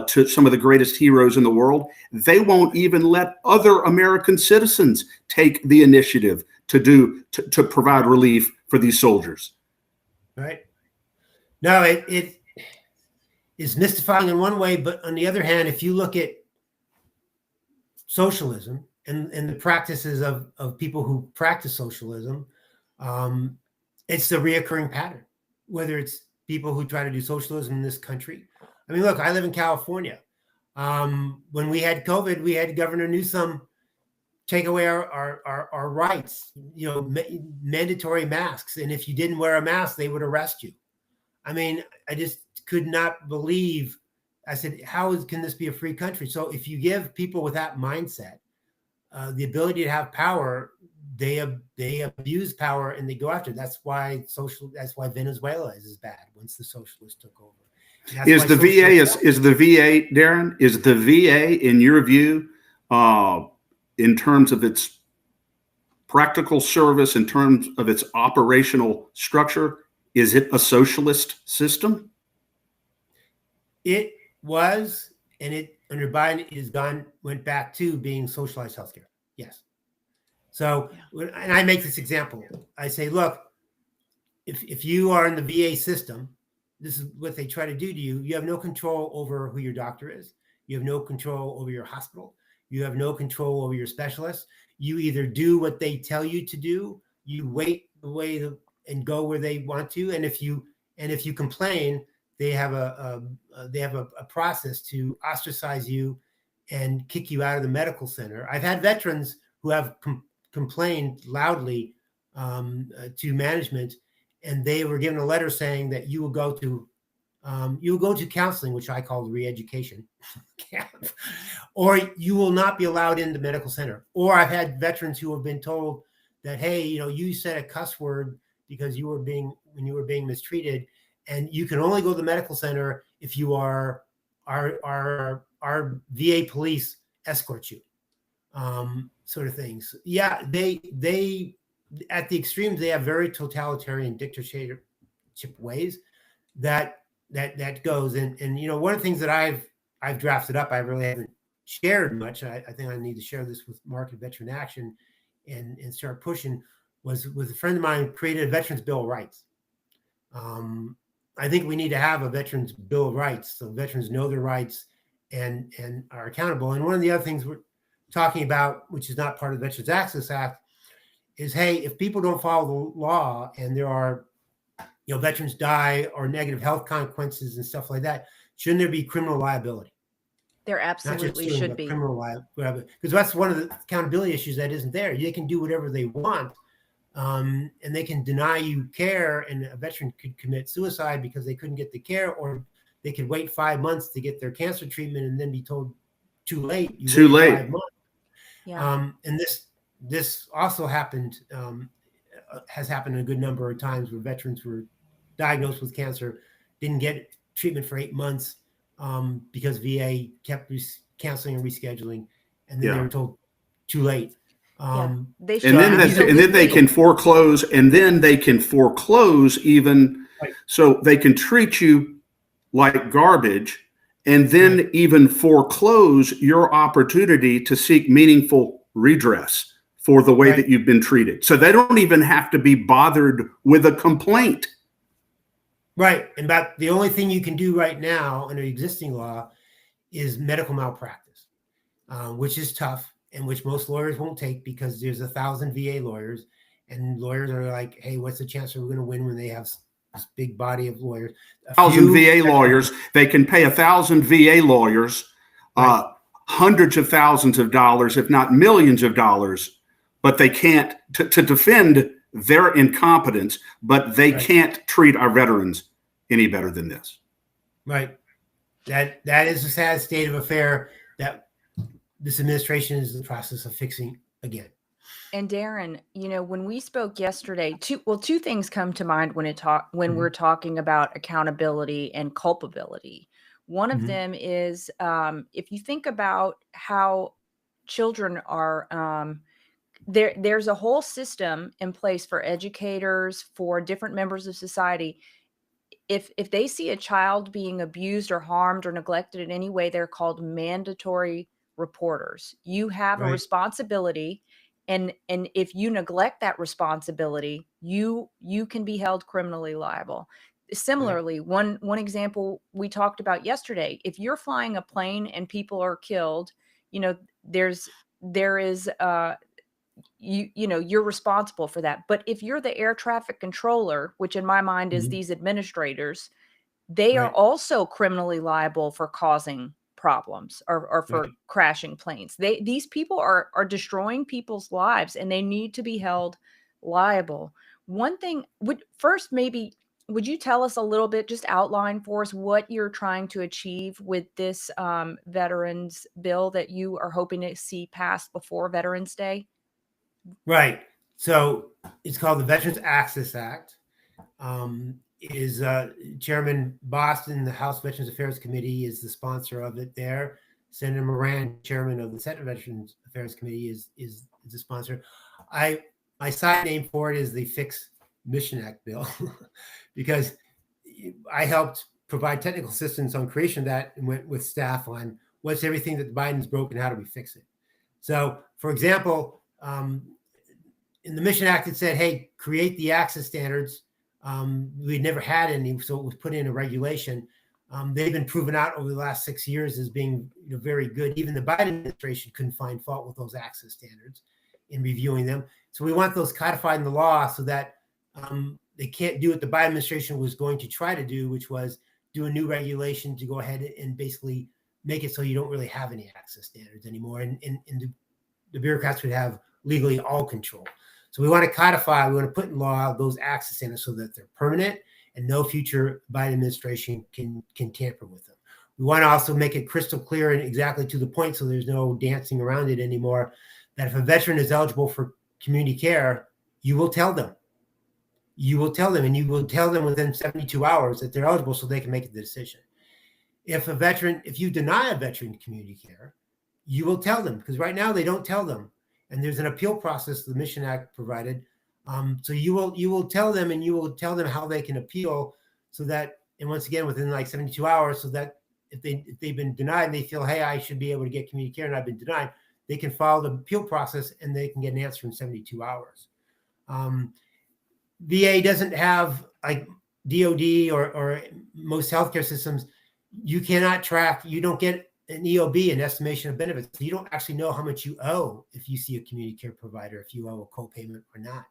to some of the greatest heroes in the world, they won't even let other American citizens take the initiative to provide relief for these soldiers. Right. No, it is mystifying in one way, but on the other hand, if you look at socialism and the practices of people who practice socialism, it's the reoccurring pattern, whether it's people who try to do socialism in this country. I mean, look, I live in California. When we had COVID, we had Governor Newsom take away our rights, mandatory masks. And if you didn't wear a mask, they would arrest you. I mean, I just could not believe. I said, can this be a free country? So if you give people with that mindset the ability to have power, they abuse power and they go after it. That's why Venezuela is as bad once the socialists took over. Is the VA, Darin, is the VA, in your view, in terms of its practical service, in terms of its operational structure, is it a socialist system? It was, and it under Biden went back to being socialized healthcare. Yes. So, and I make this example. I say, look, if you are in the VA system, this is what they try to do to you. You have no control over who your doctor is. You have no control over your hospital. You have no control over your specialist. You either do what they tell you to do, you wait and go where they want to, and if you complain, they have a process to ostracize you and kick you out of the medical center. I've had veterans who have complained loudly to management, and they were given a letter saying that you will go to counseling, which I call re-education camp, or you will not be allowed in the medical center. Or I've had veterans who have been told that, hey, you said a cuss word because when you were being mistreated, and you can only go to the medical center if you are our VA police escort you, sort of things. Yeah, they at the extremes, they have very totalitarian dictatorship ways that goes. And one of the things that I've drafted up, I really haven't shared much. I think I need to share this with Market Veteran Action and start pushing, was with a friend of mine created a Veterans Bill of Rights. I think we need to have a Veterans Bill of Rights so veterans know their rights and are accountable. And one of the other thwe're talking about, which is not part of the Veterans Access Act, is, hey, if people don't follow the law and there are, veterans die or negative health consequences and stuff like that, shouldn't there be criminal liability? There Not just absolutely suing, should but be. criminal liability, because that's one of the accountability issues that isn't there. They can do whatever they want, and they can deny you care, and a veteran could commit suicide because they couldn't get the care, or they could wait 5 months to get their cancer treatment and then be told too late. You Too waited late. 5 months. Yeah. And this also happened, has happened a good number of times where veterans were diagnosed with cancer, didn't get treatment for 8 months because VA kept canceling and rescheduling, and then they were told too late. They And then they can foreclose, and then they can foreclose even, Right. so they can treat you like garbage, and then even foreclose your opportunity to seek meaningful redress for the way that you've been treated. So they don't even have to be bothered with a complaint. Right. And about the only thing you can do right now under existing law is medical malpractice, which is tough and which most lawyers won't take because there's 1,000 VA lawyers, and lawyers are like, hey, what's the chance we're going to win when they have this big body of lawyers? 1,000 VA lawyers, they can pay 1,000 VA lawyers hundreds of thousands of dollars, if not millions of dollars, but they can't to defend their incompetence, but they can't treat our veterans any better than this. Right. That is a sad state of affair that this administration is in the process of fixing again. And Darin, when we spoke yesterday, two things come to mind when we're talking about accountability and culpability. One of them is if you think about how children are there's a whole system in place for educators, for different members of society. If they see a child being abused or harmed or neglected in any way, they're called mandatory reporters. You have a responsibility, and if you neglect that responsibility, you can be held criminally liable. Similarly, one example we talked about yesterday, if you're flying a plane and people are killed, there is you're responsible for that. But if you're the air traffic controller, which in my mind is these administrators, they are also criminally liable for causing problems or for crashing planes. These people are destroying people's lives, and they need to be held liable. One thing would you tell us a little bit, just outline for us what you're trying to achieve with this veterans bill that you are hoping to see passed before Veterans Day? Right. So it's called the Veterans Access Act. Is Chairman Boston, the House Veterans Affairs Committee, is the sponsor of it there. Senator Moran, chairman of the Senate Veterans Affairs Committee, is the sponsor. My side name for it is the Fix Mission Act bill because I helped provide technical assistance on creation of that and went with staff on what's everything that Biden's broken, how do we fix it? So, for example, in the Mission Act, it said, hey, create the access standards. We'd never had any, so it was put in a regulation. They've been proven out over the last 6 years as being very good. Even the Biden administration couldn't find fault with those access standards in reviewing them. So we want those codified in the law so that they can't do what the Biden administration was going to try to do, which was do a new regulation to go ahead and basically make it so you don't really have any access standards anymore. And the bureaucrats would have legally all control. So we want to codify, we want to put in law those access standards so that they're permanent and no future Biden administration can tamper with them. We want to also make it crystal clear and exactly to the point so there's no dancing around it anymore, that if a veteran is eligible for community care, you will tell them. You will tell them, and you will tell them within 72 hours that they're eligible so they can make the decision. If you deny a veteran community care, you will tell them, because right now they don't tell them. And there's an appeal process the Mission Act provided. So you will tell them, and you will tell them how they can appeal so that, and once again, within like 72 hours, so that if they've been denied and they feel, hey, I should be able to get community care and I've been denied, they can follow the appeal process and they can get an answer in 72 hours. VA doesn't have, like DOD or most healthcare systems, you cannot track, you don't get an EOB, an estimation of benefits. So you don't actually know how much you owe if you see a community care provider, if you owe a copayment or not.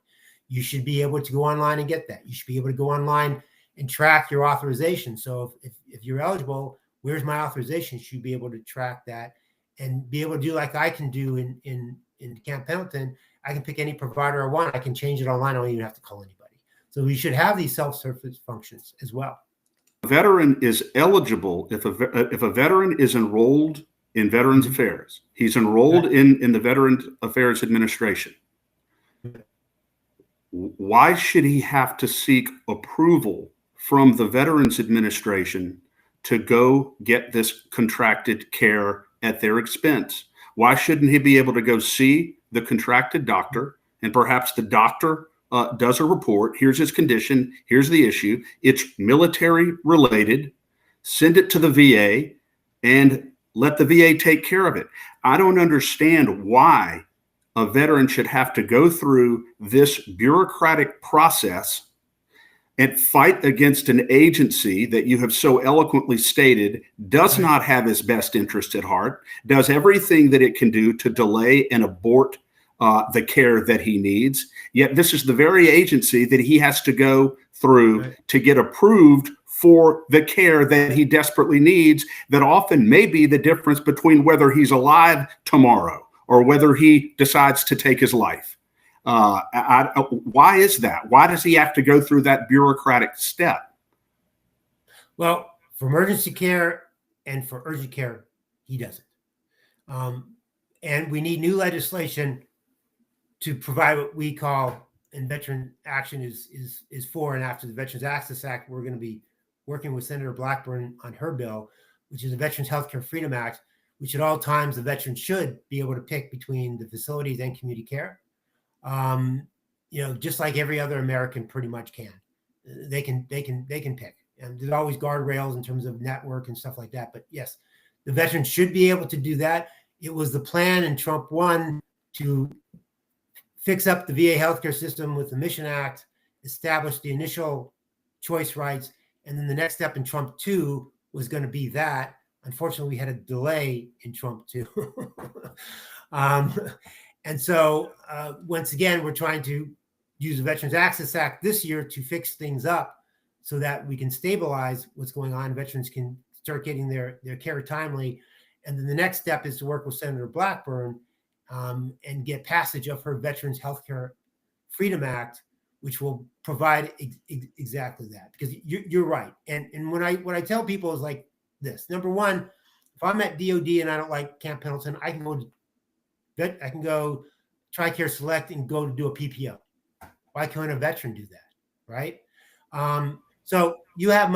You should be able to go online and get that. You should be able to go online and track your authorization. So if you're eligible, where's my authorization? You should be able to track that and be able to do like I can do in Camp Pendleton. I can pick any provider I want. I can change it online. I don't even have to call anybody. So we should have these self-service functions as well. A veteran is eligible if a veteran is enrolled in Veterans Affairs. He's enrolled in the Veterans Affairs Administration. Why should he have to seek approval from the Veterans Administration to go get this contracted care at their expense? Why shouldn't he be able to go see the contracted doctor, and perhaps the doctor does a report? Here's his condition. Here's the issue. It's military related. Send it to the VA and let the VA take care of it. I don't understand why a veteran should have to go through this bureaucratic process and fight against an agency that you have so eloquently stated does not have his best interest at heart, does everything that it can do to delay and abort the care that he needs. Yet this is the very agency that he has to go through to get approved for the care that he desperately needs, that often may be the difference between whether he's alive tomorrow or whether he decides to take his life. Why is that? Why does he have to go through that bureaucratic step? Well, for emergency care and for urgent care, he doesn't. And we need new legislation to provide what we call, and Veteran Action is for and after the Veterans Access Act. We're going to be working with Senator Blackburn on her bill, which is the Veterans Healthcare Freedom Act, which at all times the veteran should be able to pick between the facilities and community care. Just like every other American pretty much can. They can pick. And there's always guardrails in terms of network and stuff like that. But yes, the veteran should be able to do that. It was the plan in Trump 1 to fix up the VA healthcare system with the Mission Act, establish the initial choice rights, and then the next step in Trump 2 was going to be that. Unfortunately, we had a delay in Trump 2. And so once again, we're trying to use the Veterans Access Act this year to fix things up so that we can stabilize what's going on. Veterans can start getting their care timely. And then the next step is to work with Senator Blackburn and get passage of her Veterans Healthcare Freedom Act, which will provide exactly that. Because you're right. And what I tell people is like this. Number one, if I'm at DOD and I don't like Camp Pendleton, I can go TRICARE Select and go to do a PPO. Why can't a veteran do that, right? So you have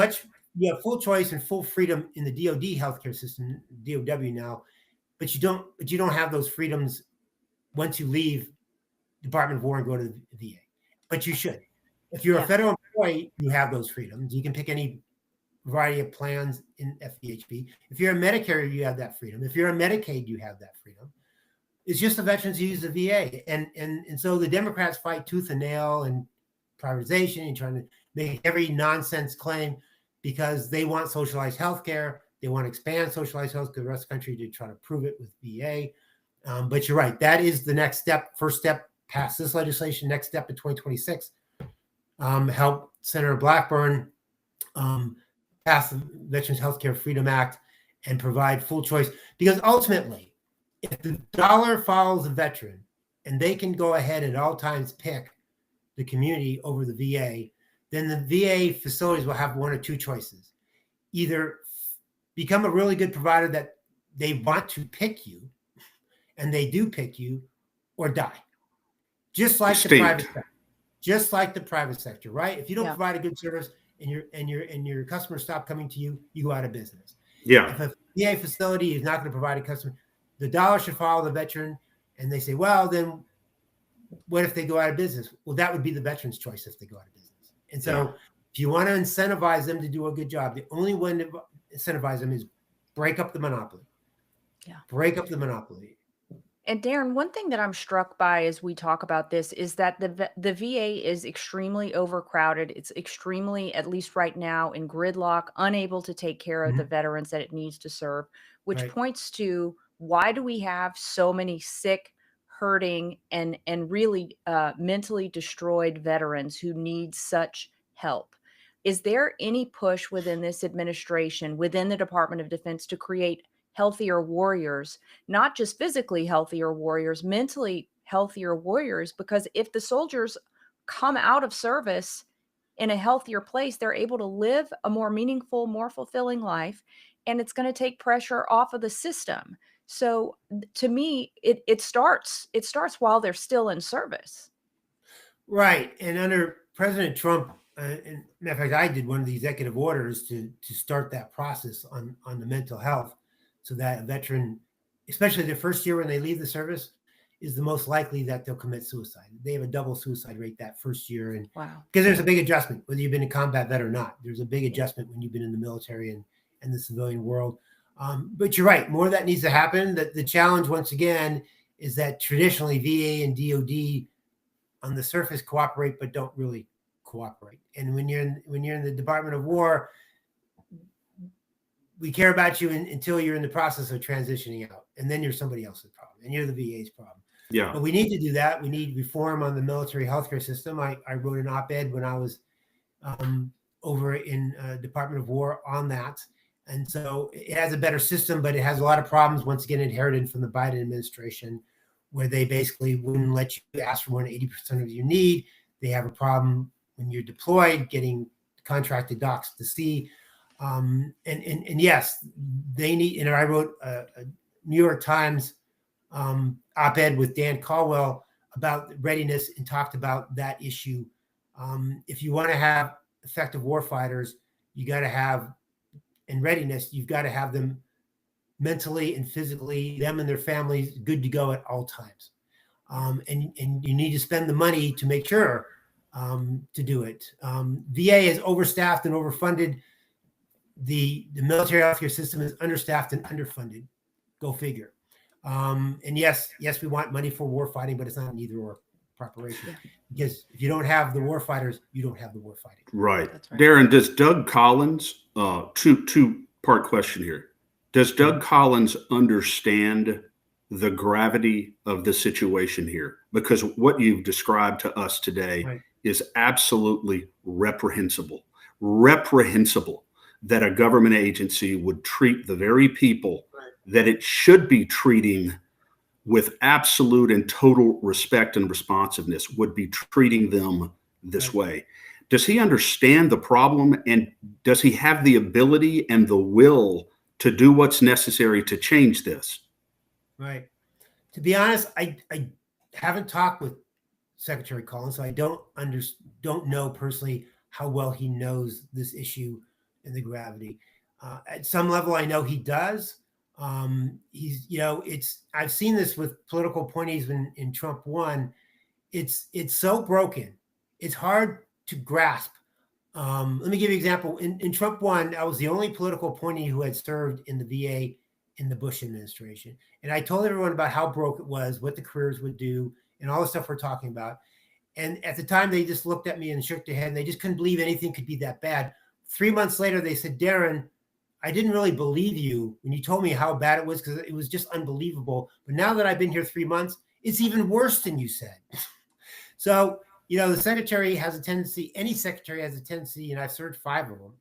full choice and full freedom in the DOD healthcare system, DOW now, but you don't have those freedoms once you leave Department of War and go to the VA. But you should. If you're a federal employee, you have those freedoms. You can pick any variety of plans in FEHB. If you're a Medicare, you have that freedom. If you're a Medicaid, you have that freedom. It's just the veterans who use the VA. And so the Democrats fight tooth and nail and privatization and trying to make every nonsense claim because they want socialized health care. They want to expand socialized health to the rest of the country to try to prove it with VA. But you're right. That is the next step. First step, pass this legislation. Next step in 2026, help Senator Blackburn pass the Veterans Healthcare Freedom Act and provide full choice. Because ultimately, if the dollar follows the veteran and they can go ahead at all times pick the community over the VA, then the VA facilities will have one or two choices. Either become a really good provider that they want to pick you, and they do pick you, or die. Just like the private sector. Just like the private sector, right? If you don't provide a good service and your customers stop coming to you, you go out of business. Yeah. If a VA facility is not going to provide a customer, the dollar should follow the veteran. And they say, well, then what if they go out of business? Well, that would be the veteran's choice if they go out of business. And so if you want to incentivize them to do a good job, the only way to incentivize them is break up the monopoly. Yeah. Break up the monopoly. And Darin, one thing that I'm struck by as we talk about this is that the VA is extremely overcrowded. It's extremely, at least right now, in gridlock, unable to take care of the veterans that it needs to serve, which Right. points to why do we have so many sick, hurting, and really mentally destroyed veterans who need such help? Is there any push within this administration, within the Department of Defense, to create healthier warriors, not just physically healthier warriors, mentally healthier warriors? Because if the soldiers come out of service in a healthier place, they're able to live a more meaningful, more fulfilling life, and it's going to take pressure off of the system. So to me, it starts while they're still in service. Right. And under President Trump, and matter of fact, I did one of the executive orders to start that process on the mental health, so that a veteran, especially the first year when they leave the service, is the most likely that they'll commit suicide. They have a double suicide rate that first year, and Wow. because there's a big adjustment whether you've been a combat vet or not. There's a big adjustment when you've been in the military and the civilian world. But you're right, more of that needs to happen. That the challenge once again is that traditionally VA and DoD on the surface cooperate but don't really cooperate. And when you're in the Department of War, we care about you until you're in the process of transitioning out, and then you're somebody else's problem, and you're the VA's problem. Yeah. But we need to do that. We need reform on the military healthcare system. I wrote an op-ed when I was over in Department of War on that. And so it has a better system, but it has a lot of problems, once again, inherited from the Biden administration, where they basically wouldn't let you ask for more than 80% of your need. They have a problem when you're deployed, getting contracted docs to see. And yes, they need, and I wrote a New York Times op-ed with Dan Caldwell about readiness and talked about that issue. If you want to have effective warfighters, you got to have, in readiness, you've got to have them mentally and physically, them and their families, good to go at all times. And you need to spend the money to make sure to do it. VA is overstaffed and overfunded. The military healthcare system is understaffed and underfunded. Go figure. And yes, we want money for war fighting, but it's not an either or preparation. Yeah. Because if you don't have the war fighters, you don't have the war fighting. Right. Darin, does Doug Collins, two-part question here. Does Doug Collins understand the gravity of the situation here? Because what you've described to us today is absolutely reprehensible. Reprehensible that a government agency would treat the very people that it should be treating with absolute and total respect and responsiveness, would be treating them this way. Does he understand the problem, and does he have the ability and the will to do what's necessary to change this? Right. To be honest, I haven't talked with Secretary Collins, so I don't know personally how well he knows this issue and the gravity. At some level, I know he does. He's, I've seen this with political appointees in Trump 1. It's so broken. It's hard to grasp. Let me give you an example. In Trump 1, I was the only political appointee who had served in the VA in the Bush administration. And I told everyone about how broke it was, what the careers would do, and all the stuff we're talking about. And at the time, they just looked at me and shook their head, and they just couldn't believe anything could be that bad. 3 months later, they said, Darin, I didn't really believe you when you told me how bad it was, because it was just unbelievable. But now that I've been here 3 months, it's even worse than you said. So, the secretary has a tendency, any secretary has a tendency, and I've served 5 of them,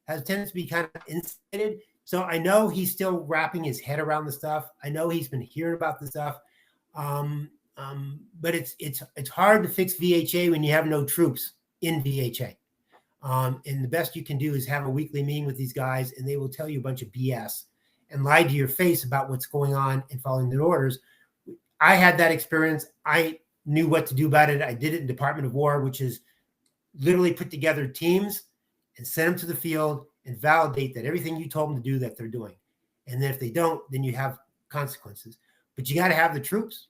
has a tendency to be kind of insulated. So I know he's still wrapping his head around the stuff. I know he's been hearing about the stuff. But it's hard to fix VHA when you have no troops in VHA. And the best you can do is have a weekly meeting with these guys, and they will tell you a bunch of BS and lie to your face about what's going on and following their orders. I had that experience. I knew what to do about it. I did it in Department of War, which is literally put together teams and send them to the field and validate that everything you told them to do, that they're doing. And then if they don't, then you have consequences. But you got to have the troops.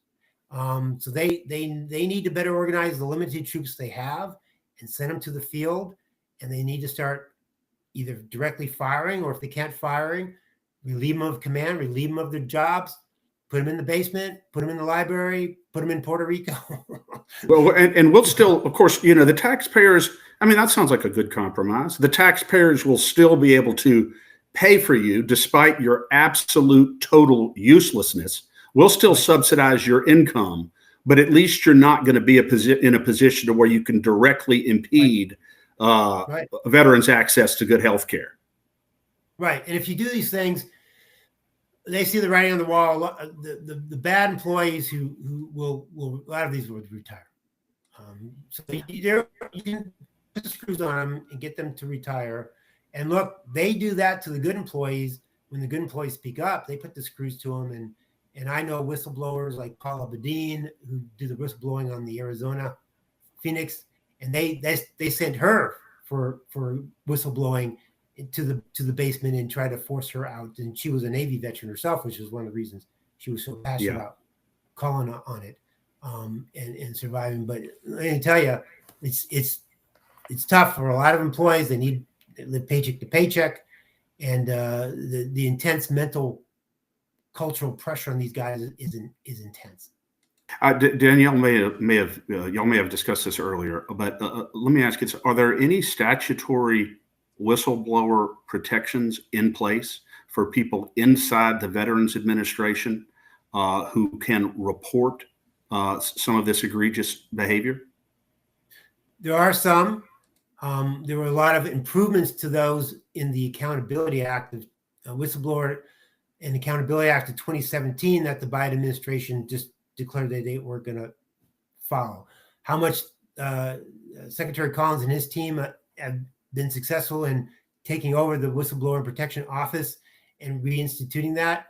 So they need to better organize the limited troops they have and send them to the field. And they need to start either directly firing, or if they can't firing, relieve them of command, relieve them of their jobs, put them in the basement, put them in the library, put them in Puerto Rico. Well, and we'll still, of course, the taxpayers, I mean, that sounds like a good compromise. The taxpayers will still be able to pay for you despite your absolute total uselessness. We'll still subsidize your income, but at least you're not going to be in a position to where you can directly impede veterans' access to good health care. Right. And if you do these things, they see the writing on the wall. The bad employees who will a lot of these will retire. So you can put the screws on them and get them to retire. And look, they do that to the good employees. When the good employees speak up, they put the screws to them. And I know whistleblowers like Paula Badin who do the whistleblowing on the Arizona Phoenix, and they sent her for whistleblowing to the basement and try to force her out. And she was a Navy veteran herself, which was one of the reasons she was so passionate about calling on it and surviving. But let me tell you, it's tough for a lot of employees. They live paycheck to paycheck, and the intense mental cultural pressure on these guys is intense. Danielle y'all may have discussed this earlier, but let me ask you: are there any statutory whistleblower protections in place for people inside the Veterans Administration who can report some of this egregious behavior? There are some. There were a lot of improvements to those in the Accountability Act, Whistleblower and Accountability Act of 2017 that the Biden administration just declared that they were going to follow. How much Secretary Collins and his team have been successful in taking over the Whistleblower Protection Office and reinstituting that.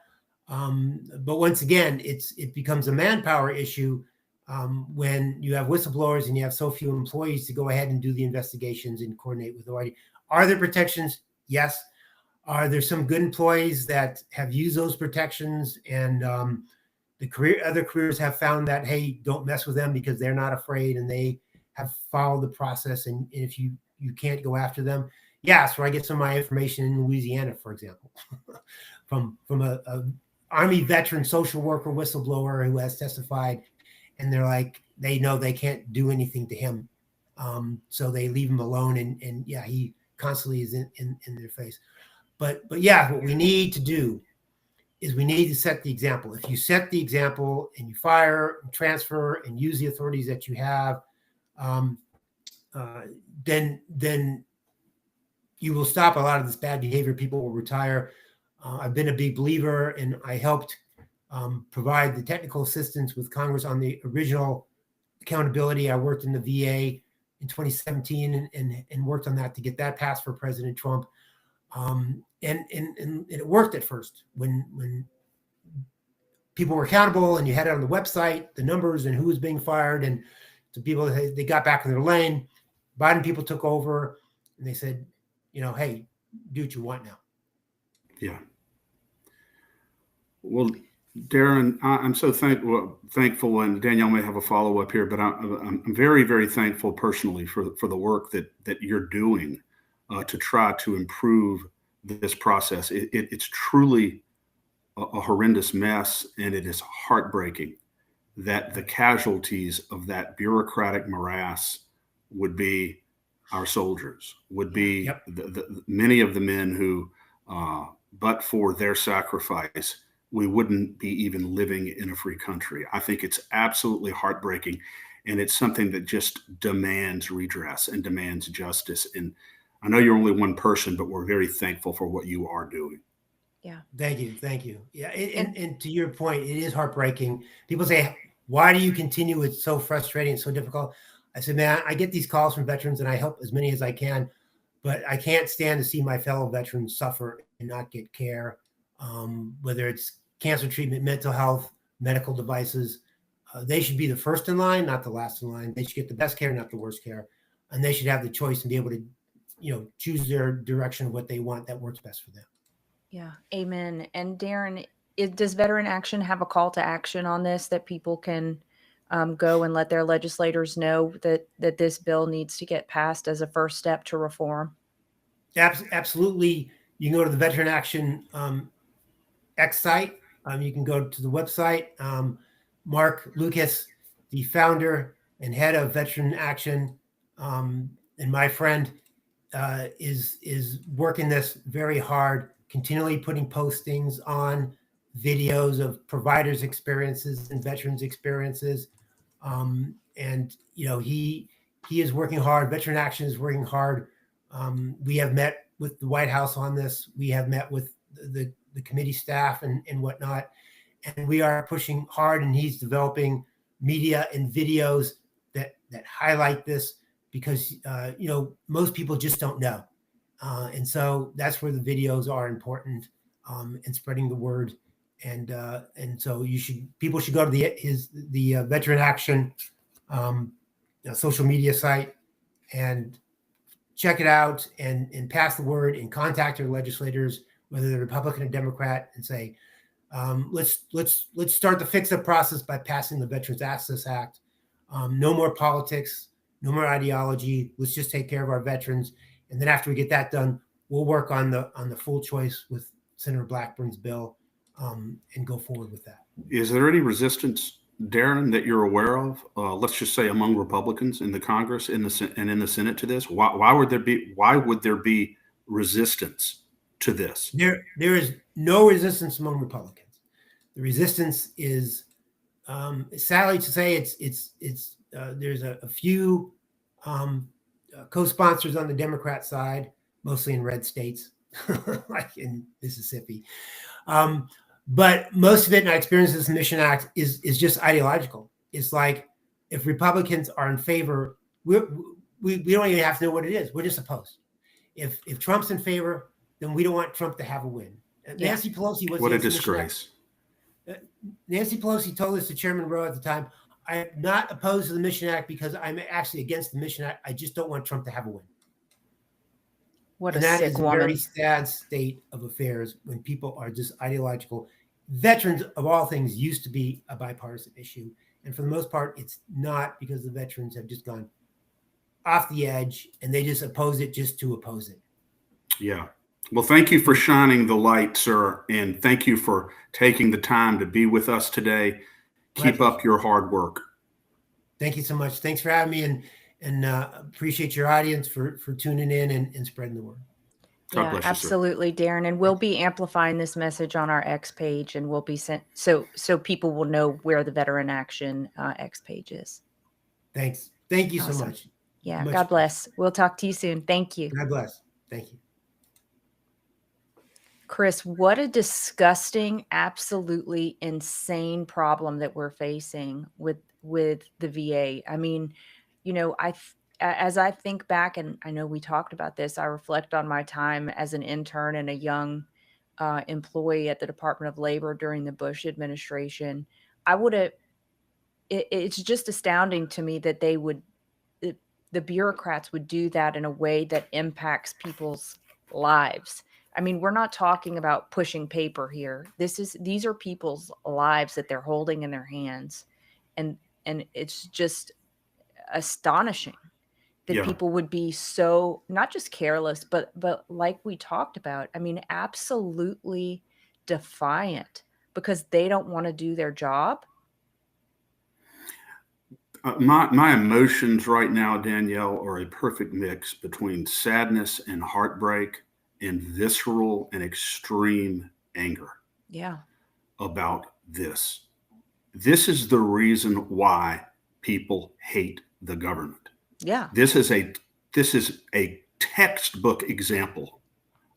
But once again, it becomes a manpower issue when you have whistleblowers and you have so few employees to go ahead and do the investigations and coordinate with authority. Are there protections? Yes. Are there some good employees that have used those protections and other careers have found that, hey, don't mess with them because they're not afraid and they have followed the process, and if you can't go after them? Yeah, so I get some of my information in Louisiana, for example, from a Army veteran social worker whistleblower who has testified, and they're like, they know they can't do anything to him, so they leave him alone, and yeah, he constantly is in their face. But yeah, what we need to do is we need to set the example. If you set the example and you fire, and transfer, and use the authorities that you have, then you will stop a lot of this bad behavior. People will retire. I've been a big believer, and I helped provide the technical assistance with Congress on the original accountability. I worked in the VA in 2017 and worked on that to get that passed for President Trump. And it worked at first when people were accountable and you had it on the website, the numbers and who was being fired, and so people, they got back in their lane. Biden people took over and they said, hey, do what you want now. Yeah. Well, Darin, I'm so thankful, and Danielle may have a follow-up here, but I'm very, very thankful personally for the work that you're doing to try to improve this process. It's truly a horrendous mess, and it is heartbreaking that the casualties of that bureaucratic morass would be our soldiers, would be many of the men who, but for their sacrifice, we wouldn't be even living in a free country. I think it's absolutely heartbreaking, and it's something that just demands redress and demands justice. And I know you're only one person, but we're very thankful for what you are doing. Yeah. Thank you. Yeah. And to your point, it is heartbreaking. People say, why do you continue? It's so frustrating. It's so difficult. I said, man, I get these calls from veterans and I help as many as I can, but I can't stand to see my fellow veterans suffer and not get care. Whether it's cancer treatment, mental health, medical devices, they should be the first in line, not the last in line. They should get the best care, not the worst care. And they should have the choice and be able to, choose their direction of what they want that works best for them. Yeah. Amen. And Darin, does Veteran Action have a call to action on this that people can go and let their legislators know that this bill needs to get passed as a first step to reform? Absolutely. You can go to the Veteran Action X site You can go to the website. Mark Lucas, the founder and head of Veteran Action, and my friend, is working this very hard, continually putting postings on videos of providers' experiences and veterans' experiences. And he is working hard. Veteran Action is working hard. We have met with the White House on this. We have met with the committee staff and whatnot, and we are pushing hard. And he's developing media and videos that highlight this, because most people just don't know, and so that's where the videos are important, and spreading the word. And so people should go to the Veteran Action social media site and check it out, and pass the word, and contact your legislators, whether they're Republican or Democrat, and say, let's start the fix-up process by passing the Veterans Access Act. No more politics, no more ideology. Let's just take care of our veterans, and then after we get that done, we'll work on the full choice with Senator Blackburn's bill, and go forward with that. Is there any resistance, Darin, that you're aware of? Let's just say among Republicans in the Congress, and in the Senate to this. Why would there be resistance to this? There is no resistance among Republicans. The resistance is, sadly to say, it's there's a few co-sponsors on the Democrat side, mostly in red states, like in Mississippi. But most of it, and I experienced this in Mission Act, is just ideological. It's like, if Republicans are in favor, we don't even have to know what it is. We're just opposed. If Trump's in favor, then we don't want Trump to have a win. Yeah. Nancy Pelosi was What a disgrace. Nancy Pelosi told us to Chairman Rowe at the time, I'm not opposed to the Mission Act because I'm actually against the Mission Act. I just don't want Trump to have a win. What And a that sick is a woman. very sad state of affairs when people are just ideological. Veterans, of all things, used to be a bipartisan issue. And for the most part, it's not, because the veterans have just gone off the edge and they just oppose it just to oppose it. Yeah. Well, thank you for shining the light, sir. And thank you for taking the time to be with us today. Keep up your hard work. Thank you so much. Thanks for having me, and appreciate your audience for tuning in and spreading the word. God Yeah, bless you, sir. absolutely, Darin. And we'll be amplifying this message on our X page, and we'll be sent so people will know where the Veteran Action X page is. Thanks. Thank you Awesome. so much. Yeah, Much God bless. We'll talk to you soon. Thank you. God bless. Thank you. Chris, what a disgusting, absolutely insane problem that we're facing with the VA. I mean, as I think back, and I know we talked about this, I reflect on my time as an intern and a young employee at the Department of Labor during the Bush administration. It's just astounding to me that the bureaucrats would do that in a way that impacts people's lives. I mean, we're not talking about pushing paper here. These are people's lives that they're holding in their hands. And it's just astonishing that people would be so, not just careless, but like we talked about, I mean, absolutely defiant because they don't want to do their job. My emotions right now, Danielle, are a perfect mix between sadness and heartbreak and visceral and extreme anger. Yeah. About this. This is the reason why people hate the government. Yeah. This is a textbook example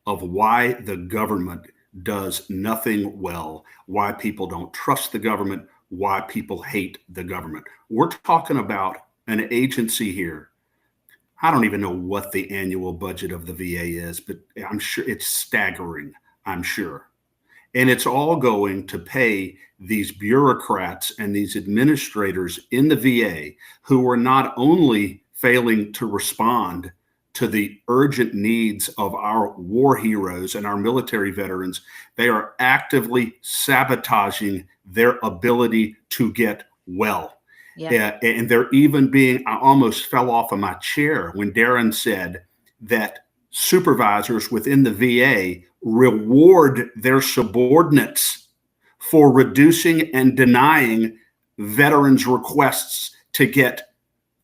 of why the government does nothing well, why people don't trust the government, why people hate the government. We're talking about an agency here. I don't even know what the annual budget of the VA is, but I'm sure it's staggering, I'm sure. And it's all going to pay these bureaucrats and these administrators in the VA who are not only failing to respond to the urgent needs of our war heroes and our military veterans, they are actively sabotaging their ability to get well. Yeah. And they're even I almost fell off of my chair when Darin said that supervisors within the VA reward their subordinates for reducing and denying veterans' requests to get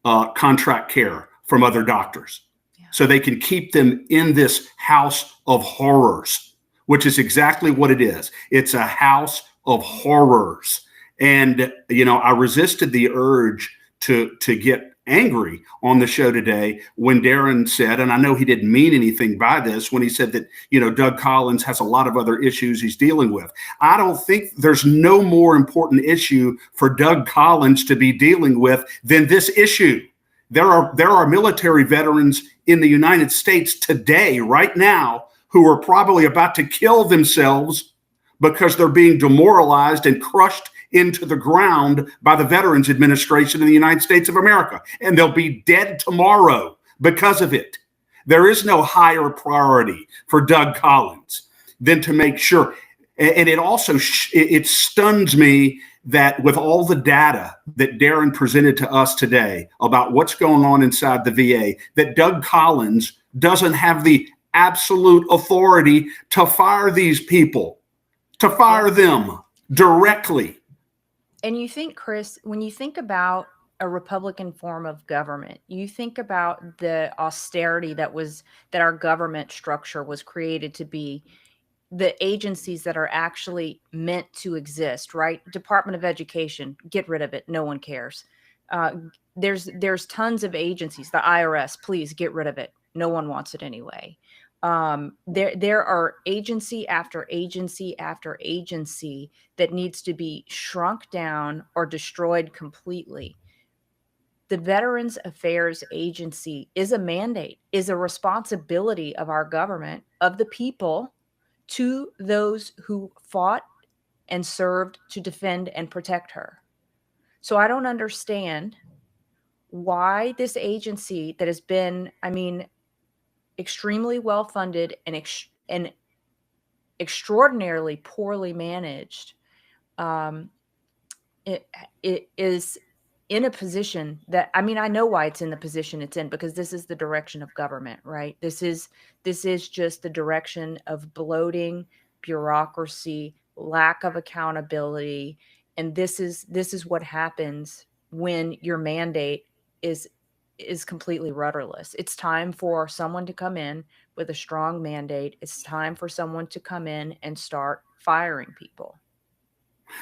contract care from other doctors. Yeah. So they can keep them in this house of horrors, which is exactly what it is. It's a house of horrors. And, I resisted the urge to get angry on the show today when Darin said, and I know he didn't mean anything by this, when he said that, Doug Collins has a lot of other issues he's dealing with. I don't think there's no more important issue for Doug Collins to be dealing with than this issue. There are military veterans in the United States today, right now, who are probably about to kill themselves because they're being demoralized and crushed into the ground by the Veterans Administration in the United States of America. And they'll be dead tomorrow because of it. There is no higher priority for Doug Collins than to make sure. And it also, it stuns me that with all the data that Darin presented to us today about what's going on inside the VA, that Doug Collins doesn't have the absolute authority to fire these people, to fire them directly. And you think, Chris, when you think about a Republican form of government, you think about the austerity that our government structure was created to be, the agencies that are actually meant to exist, right? Department of Education, get rid of it. No one cares. There's tons of agencies. The IRS, please get rid of it. No one wants it anyway. There are agency after agency after agency that needs to be shrunk down or destroyed completely. The Veterans Affairs Agency is a mandate, is a responsibility of our government, of the people, to those who fought and served to defend and protect her. So I don't understand why this agency that has been, extremely well funded and extraordinarily poorly managed, it is in a position that, I know why it's in the position it's in, because this is the direction of government, right? This is just the direction of bloating, bureaucracy, lack of accountability. And this is what happens when your mandate is completely rudderless. It's time for someone to come in with a strong mandate. It's time for someone to come in and start firing people.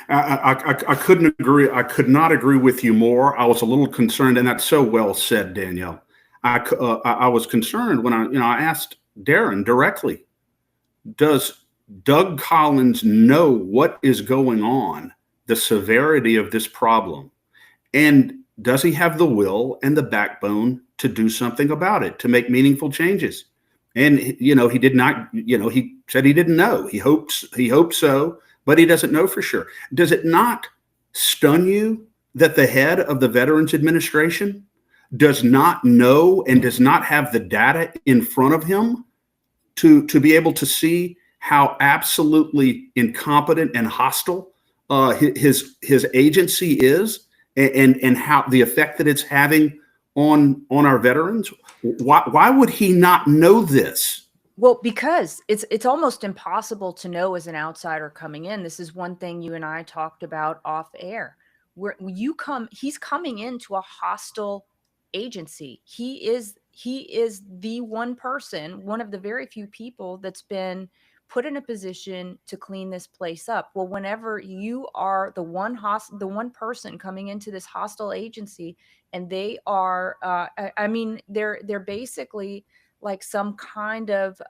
I couldn't agree. I could not agree with you more. I was a little concerned, and that's so well said, Danielle. I was concerned when I asked Darin directly, does Doug Collins know what is going on, the severity of this problem, and does he have the will and the backbone to do something about it, to make meaningful changes? And he did not. He said he didn't know. He hopes so, but he doesn't know for sure. Does it not stun you that the head of the Veterans Administration does not know and does not have the data in front of him to be able to see how absolutely incompetent and hostile his agency is, and how the effect that it's having on our veterans? Why would he not know this? Well, because it's almost impossible to know as an outsider coming in. This is one thing you and I talked about off air. He's coming into a hostile agency. He is the one person, one of the very few people that's been put in a position to clean this place up. Well, whenever you are the one person coming into this hostile agency, and they are, they're basically like some kind of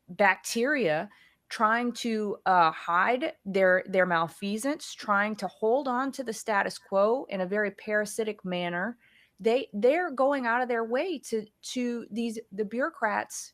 bacteria trying to hide their malfeasance, trying to hold on to the status quo in a very parasitic manner. They're going out of their way to the bureaucrats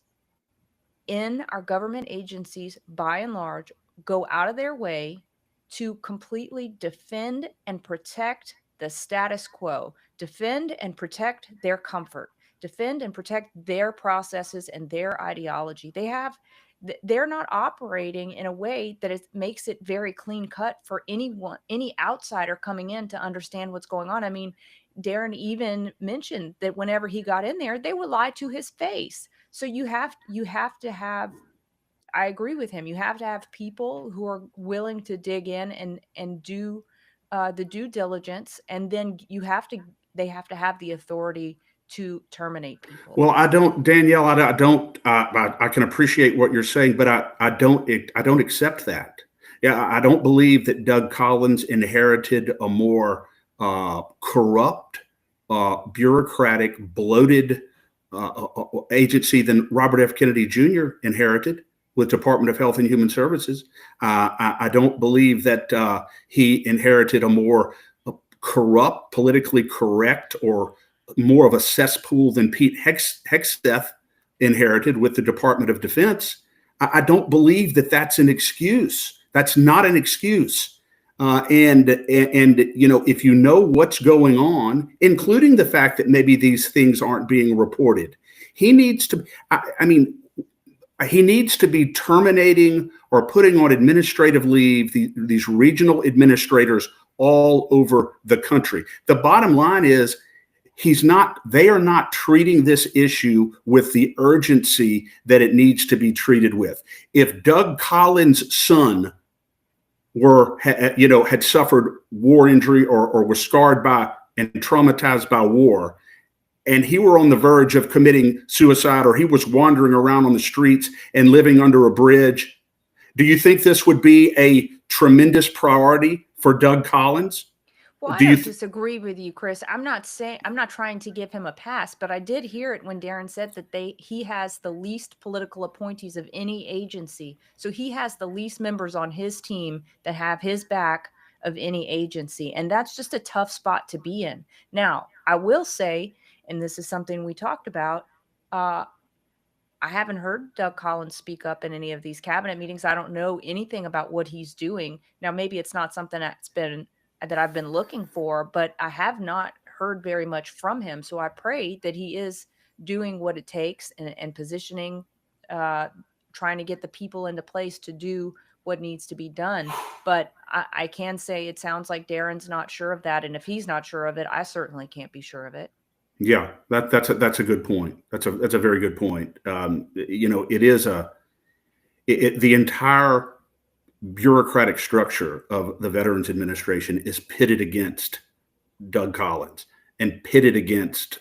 in our government agencies, by and large, go out of their way to completely defend and protect the status quo, defend and protect their comfort, defend and protect their processes and their ideology. They're not operating in a way that makes it very clean cut for any outsider coming in to understand what's going on. Darin even mentioned that whenever he got in there, they would lie to his face. So you have to have, I agree with him. You have to have people who are willing to dig in and do the due diligence, and then they have to have the authority to terminate people. Well, I don't, Danielle. I don't. I can appreciate what you're saying, but I don't. I don't accept that. Yeah, I don't believe that Doug Collins inherited a more corrupt, bureaucratic, bloated agency than Robert F. Kennedy Jr. inherited with Department of Health and Human Services. I don't believe that he inherited a more corrupt, politically correct, or more of a cesspool than Pete Hegseth inherited with the Department of Defense. I don't believe that that's an excuse. That's not an excuse. And if you know what's going on, including the fact that maybe these things aren't being reported, he needs to. He needs to be terminating or putting on administrative leave these regional administrators all over the country. The bottom line is they are not treating this issue with the urgency that it needs to be treated with. If Doug Collins' son had suffered war injury or was scarred by and traumatized by war, and he were on the verge of committing suicide, or he was wandering around on the streets and living under a bridge, do you think this would be a tremendous priority for Doug Collins? Well, I don't disagree with you, Chris. I'm not trying to give him a pass, but I did hear it when Darin said that he has the least political appointees of any agency. So he has the least members on his team that have his back of any agency. And that's just a tough spot to be in. Now, I will say, and this is something we talked about, I haven't heard Doug Collins speak up in any of these cabinet meetings. I don't know anything about what he's doing. Now, maybe it's not something that I've been looking for, but I have not heard very much from him. So I pray that he is doing what it takes and positioning, trying to get the people into place to do what needs to be done. But I can say it sounds like Darin's not sure of that. And if he's not sure of it, I certainly can't be sure of it. Yeah, that's a good point. That's a very good point. It is the entire bureaucratic structure of the Veterans Administration is pitted against Doug Collins and pitted against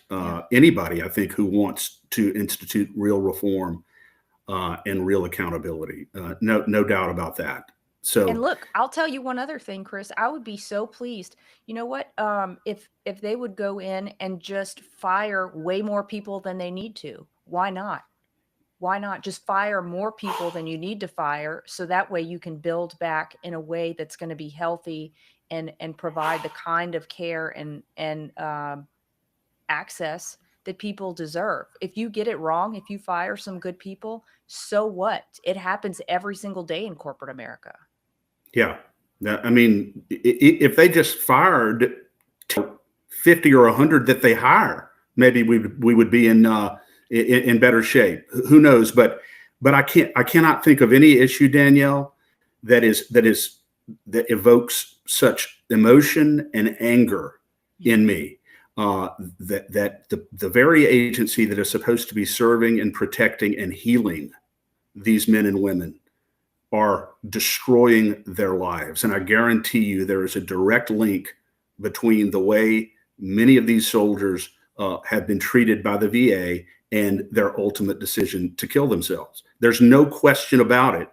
anybody, I think, who wants to institute real reform and real accountability. No doubt about that. So, and look, I'll tell you one other thing, Chris. I would be so pleased. You know what? If they would go in and just fire way more people than they need to, why not? Why not just fire more people than you need to fire, so that way you can build back in a way that's going to be healthy and provide the kind of care and access that people deserve. If you get it wrong, if you fire some good people, so what? It happens every single day in corporate America. Yeah. I mean, if they just fired 50 or 100 that they hire, maybe we would be in better shape. Who knows? But I cannot think of any issue, Danielle, that evokes such emotion and anger in me. That the very agency that is supposed to be serving and protecting and healing these men and women are destroying their lives. And I guarantee you there is a direct link between the way many of these soldiers have been treated by the VA and their ultimate decision to kill themselves. There's no question about it.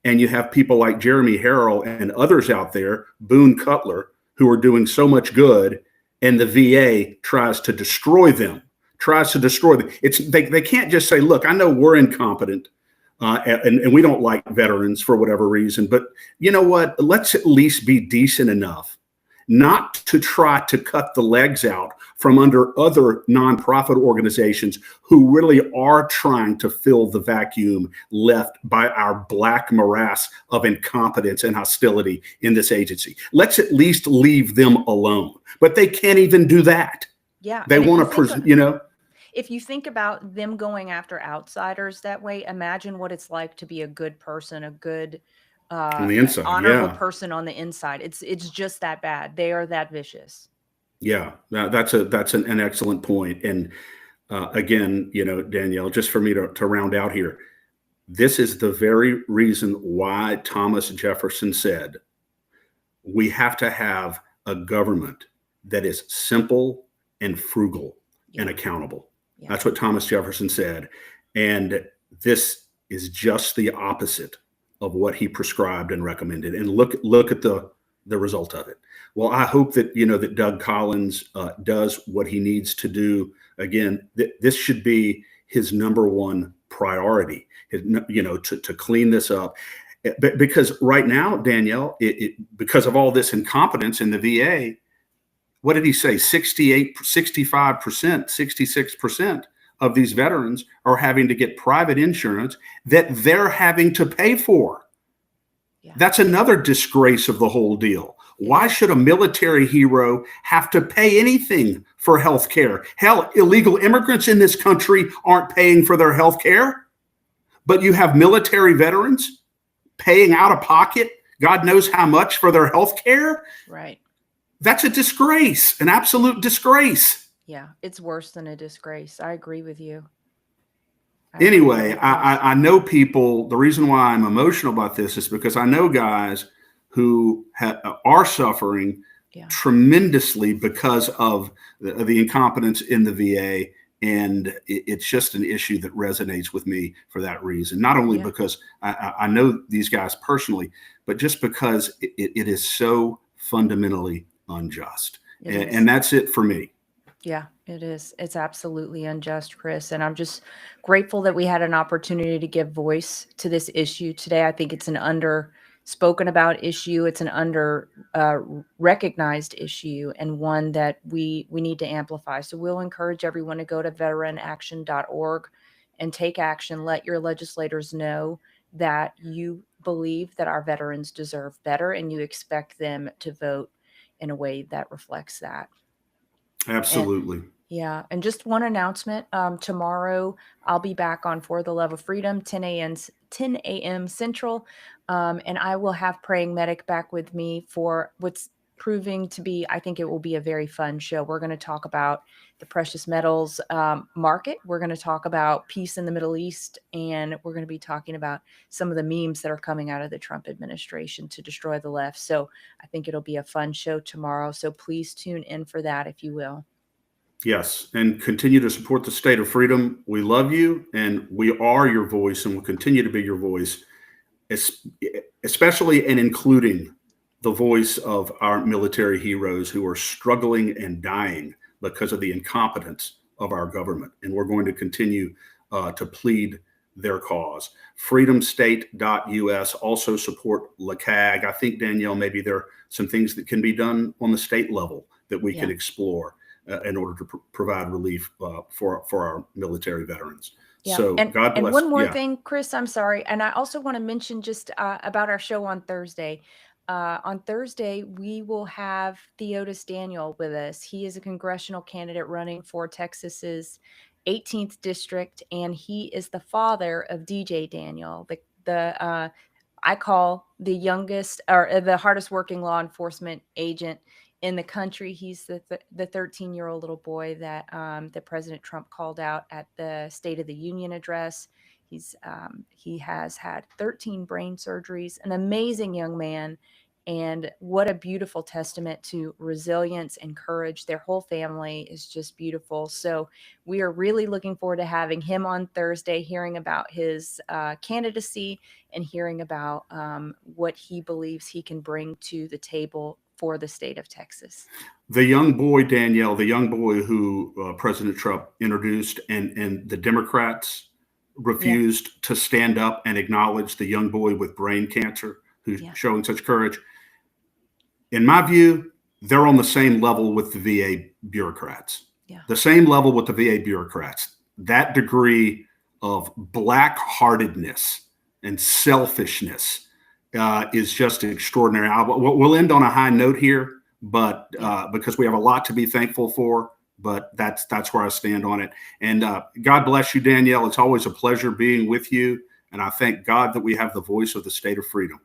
And you have people like Jeremy Harrell and others out there, Boone Cutler, who are doing so much good, and the VA tries to destroy them. They can't just say, look, I know we're incompetent, and we don't like veterans for whatever reason, but you know what? Let's at least be decent enough not to try to cut the legs out from under other nonprofit organizations who really are trying to fill the vacuum left by our black morass of incompetence and hostility in this agency. Let's at least leave them alone. But they can't even do that. Yeah. They want to, If you think about them going after outsiders that way, imagine what it's like to be a good person, a good on the inside, honorable person on the inside. It's just that bad. They are that vicious. Yeah, that's an excellent point. And again, Danielle, just for me to round out here, This is the very reason why Thomas Jefferson said we have to have a government that is simple and frugal and accountable. Yeah. That's what Thomas Jefferson said. And this is just the opposite of what he prescribed and recommended. And look at the result of it. Well, I hope that that Doug Collins does what he needs to do. Again, this should be his number one priority. To clean this up. Because right now, Danielle, because of all this incompetence in the VA, what did he say? 68, 65%, 66% of these veterans are having to get private insurance that they're having to pay for. Yeah. That's another disgrace of the whole deal. Why should a military hero have to pay anything for health care? Hell, illegal immigrants in this country aren't paying for their health care, but you have military veterans paying out of pocket God knows how much for their health care. Right. That's a disgrace, an absolute disgrace. Yeah, it's worse than a disgrace. I agree with you. Anyway, I know people, the reason why I'm emotional about this is because I know guys who are suffering tremendously because of the incompetence in the VA. And it's just an issue that resonates with me for that reason. Not only because I know these guys personally, but just because it is so fundamentally unjust. And that's it for me. Yeah, it is. It's absolutely unjust, Chris. And I'm just grateful that we had an opportunity to give voice to this issue today. I think it's an under-spoken about issue. It's an under recognized issue, and one that we need to amplify. So we'll encourage everyone to go to veteranaction.org and take action. Let your legislators know that you believe that our veterans deserve better, and you expect them to vote in a way that reflects that. Absolutely. And just one announcement. Tomorrow I'll be back on For the Love of Freedom, 10 a.m. Central. And I will have Praying Medic back with me for what's proving to be, I think it will be a very fun show. We're going to talk about the precious metals market. We're going to talk about peace in the Middle East. And we're going to be talking about some of the memes that are coming out of the Trump administration to destroy the left. So I think it'll be a fun show tomorrow. So please tune in for that, if you will. Yes, and continue to support the State of Freedom. We love you, and we are your voice, and will continue to be your voice, especially and including the voice of our military heroes who are struggling and dying because of the incompetence of our government. And we're going to continue to plead their cause. Freedomstate.us. Also support LACAG. I think, Danielle, maybe there are some things that can be done on the state level that we can explore in order to provide relief for our military veterans. Yeah. So God bless. And one more thing, Chris, I'm sorry. And I also want to mention just about our show on Thursday. On Thursday, we will have Theodis Daniel with us. He is a congressional candidate running for Texas's 18th district, and he is the father of DJ Daniel, the I call the youngest or the hardest working law enforcement agent in the country. He's the 13-year-old little boy that that President Trump called out at the State of the Union address. He has had 13 brain surgeries, an amazing young man. And what a beautiful testament to resilience and courage. Their whole family is just beautiful. So we are really looking forward to having him on Thursday, hearing about his candidacy and hearing about what he believes he can bring to the table for the state of Texas. The young boy, Danielle, the young boy who President Trump introduced, and the Democrats refused to stand up and acknowledge the young boy with brain cancer who's showing such courage. In my view, they're on the same level with the VA bureaucrats. The same level with the VA bureaucrats. That degree of black-heartedness and selfishness is just extraordinary. We'll end on a high note here, but because we have a lot to be thankful for, but that's where I stand on it. And God bless you, Danielle. It's always a pleasure being with you. And I thank God that we have the voice of the State of Freedom.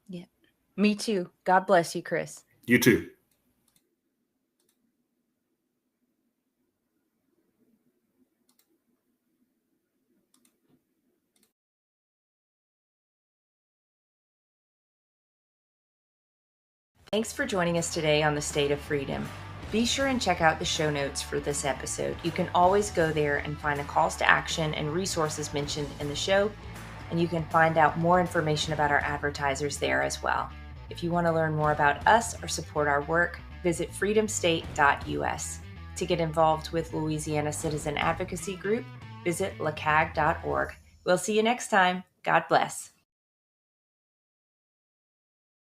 Yeah, me too. God bless you, Chris. You too. Thanks for joining us today on the State of Freedom. Be sure and check out the show notes for this episode. You can always go there and find the calls to action and resources mentioned in the show, and you can find out more information about our advertisers there as well. If you want to learn more about us or support our work, visit freedomstate.us. To get involved with Louisiana Citizen Advocacy Group, visit lacag.org. We'll see you next time. God bless.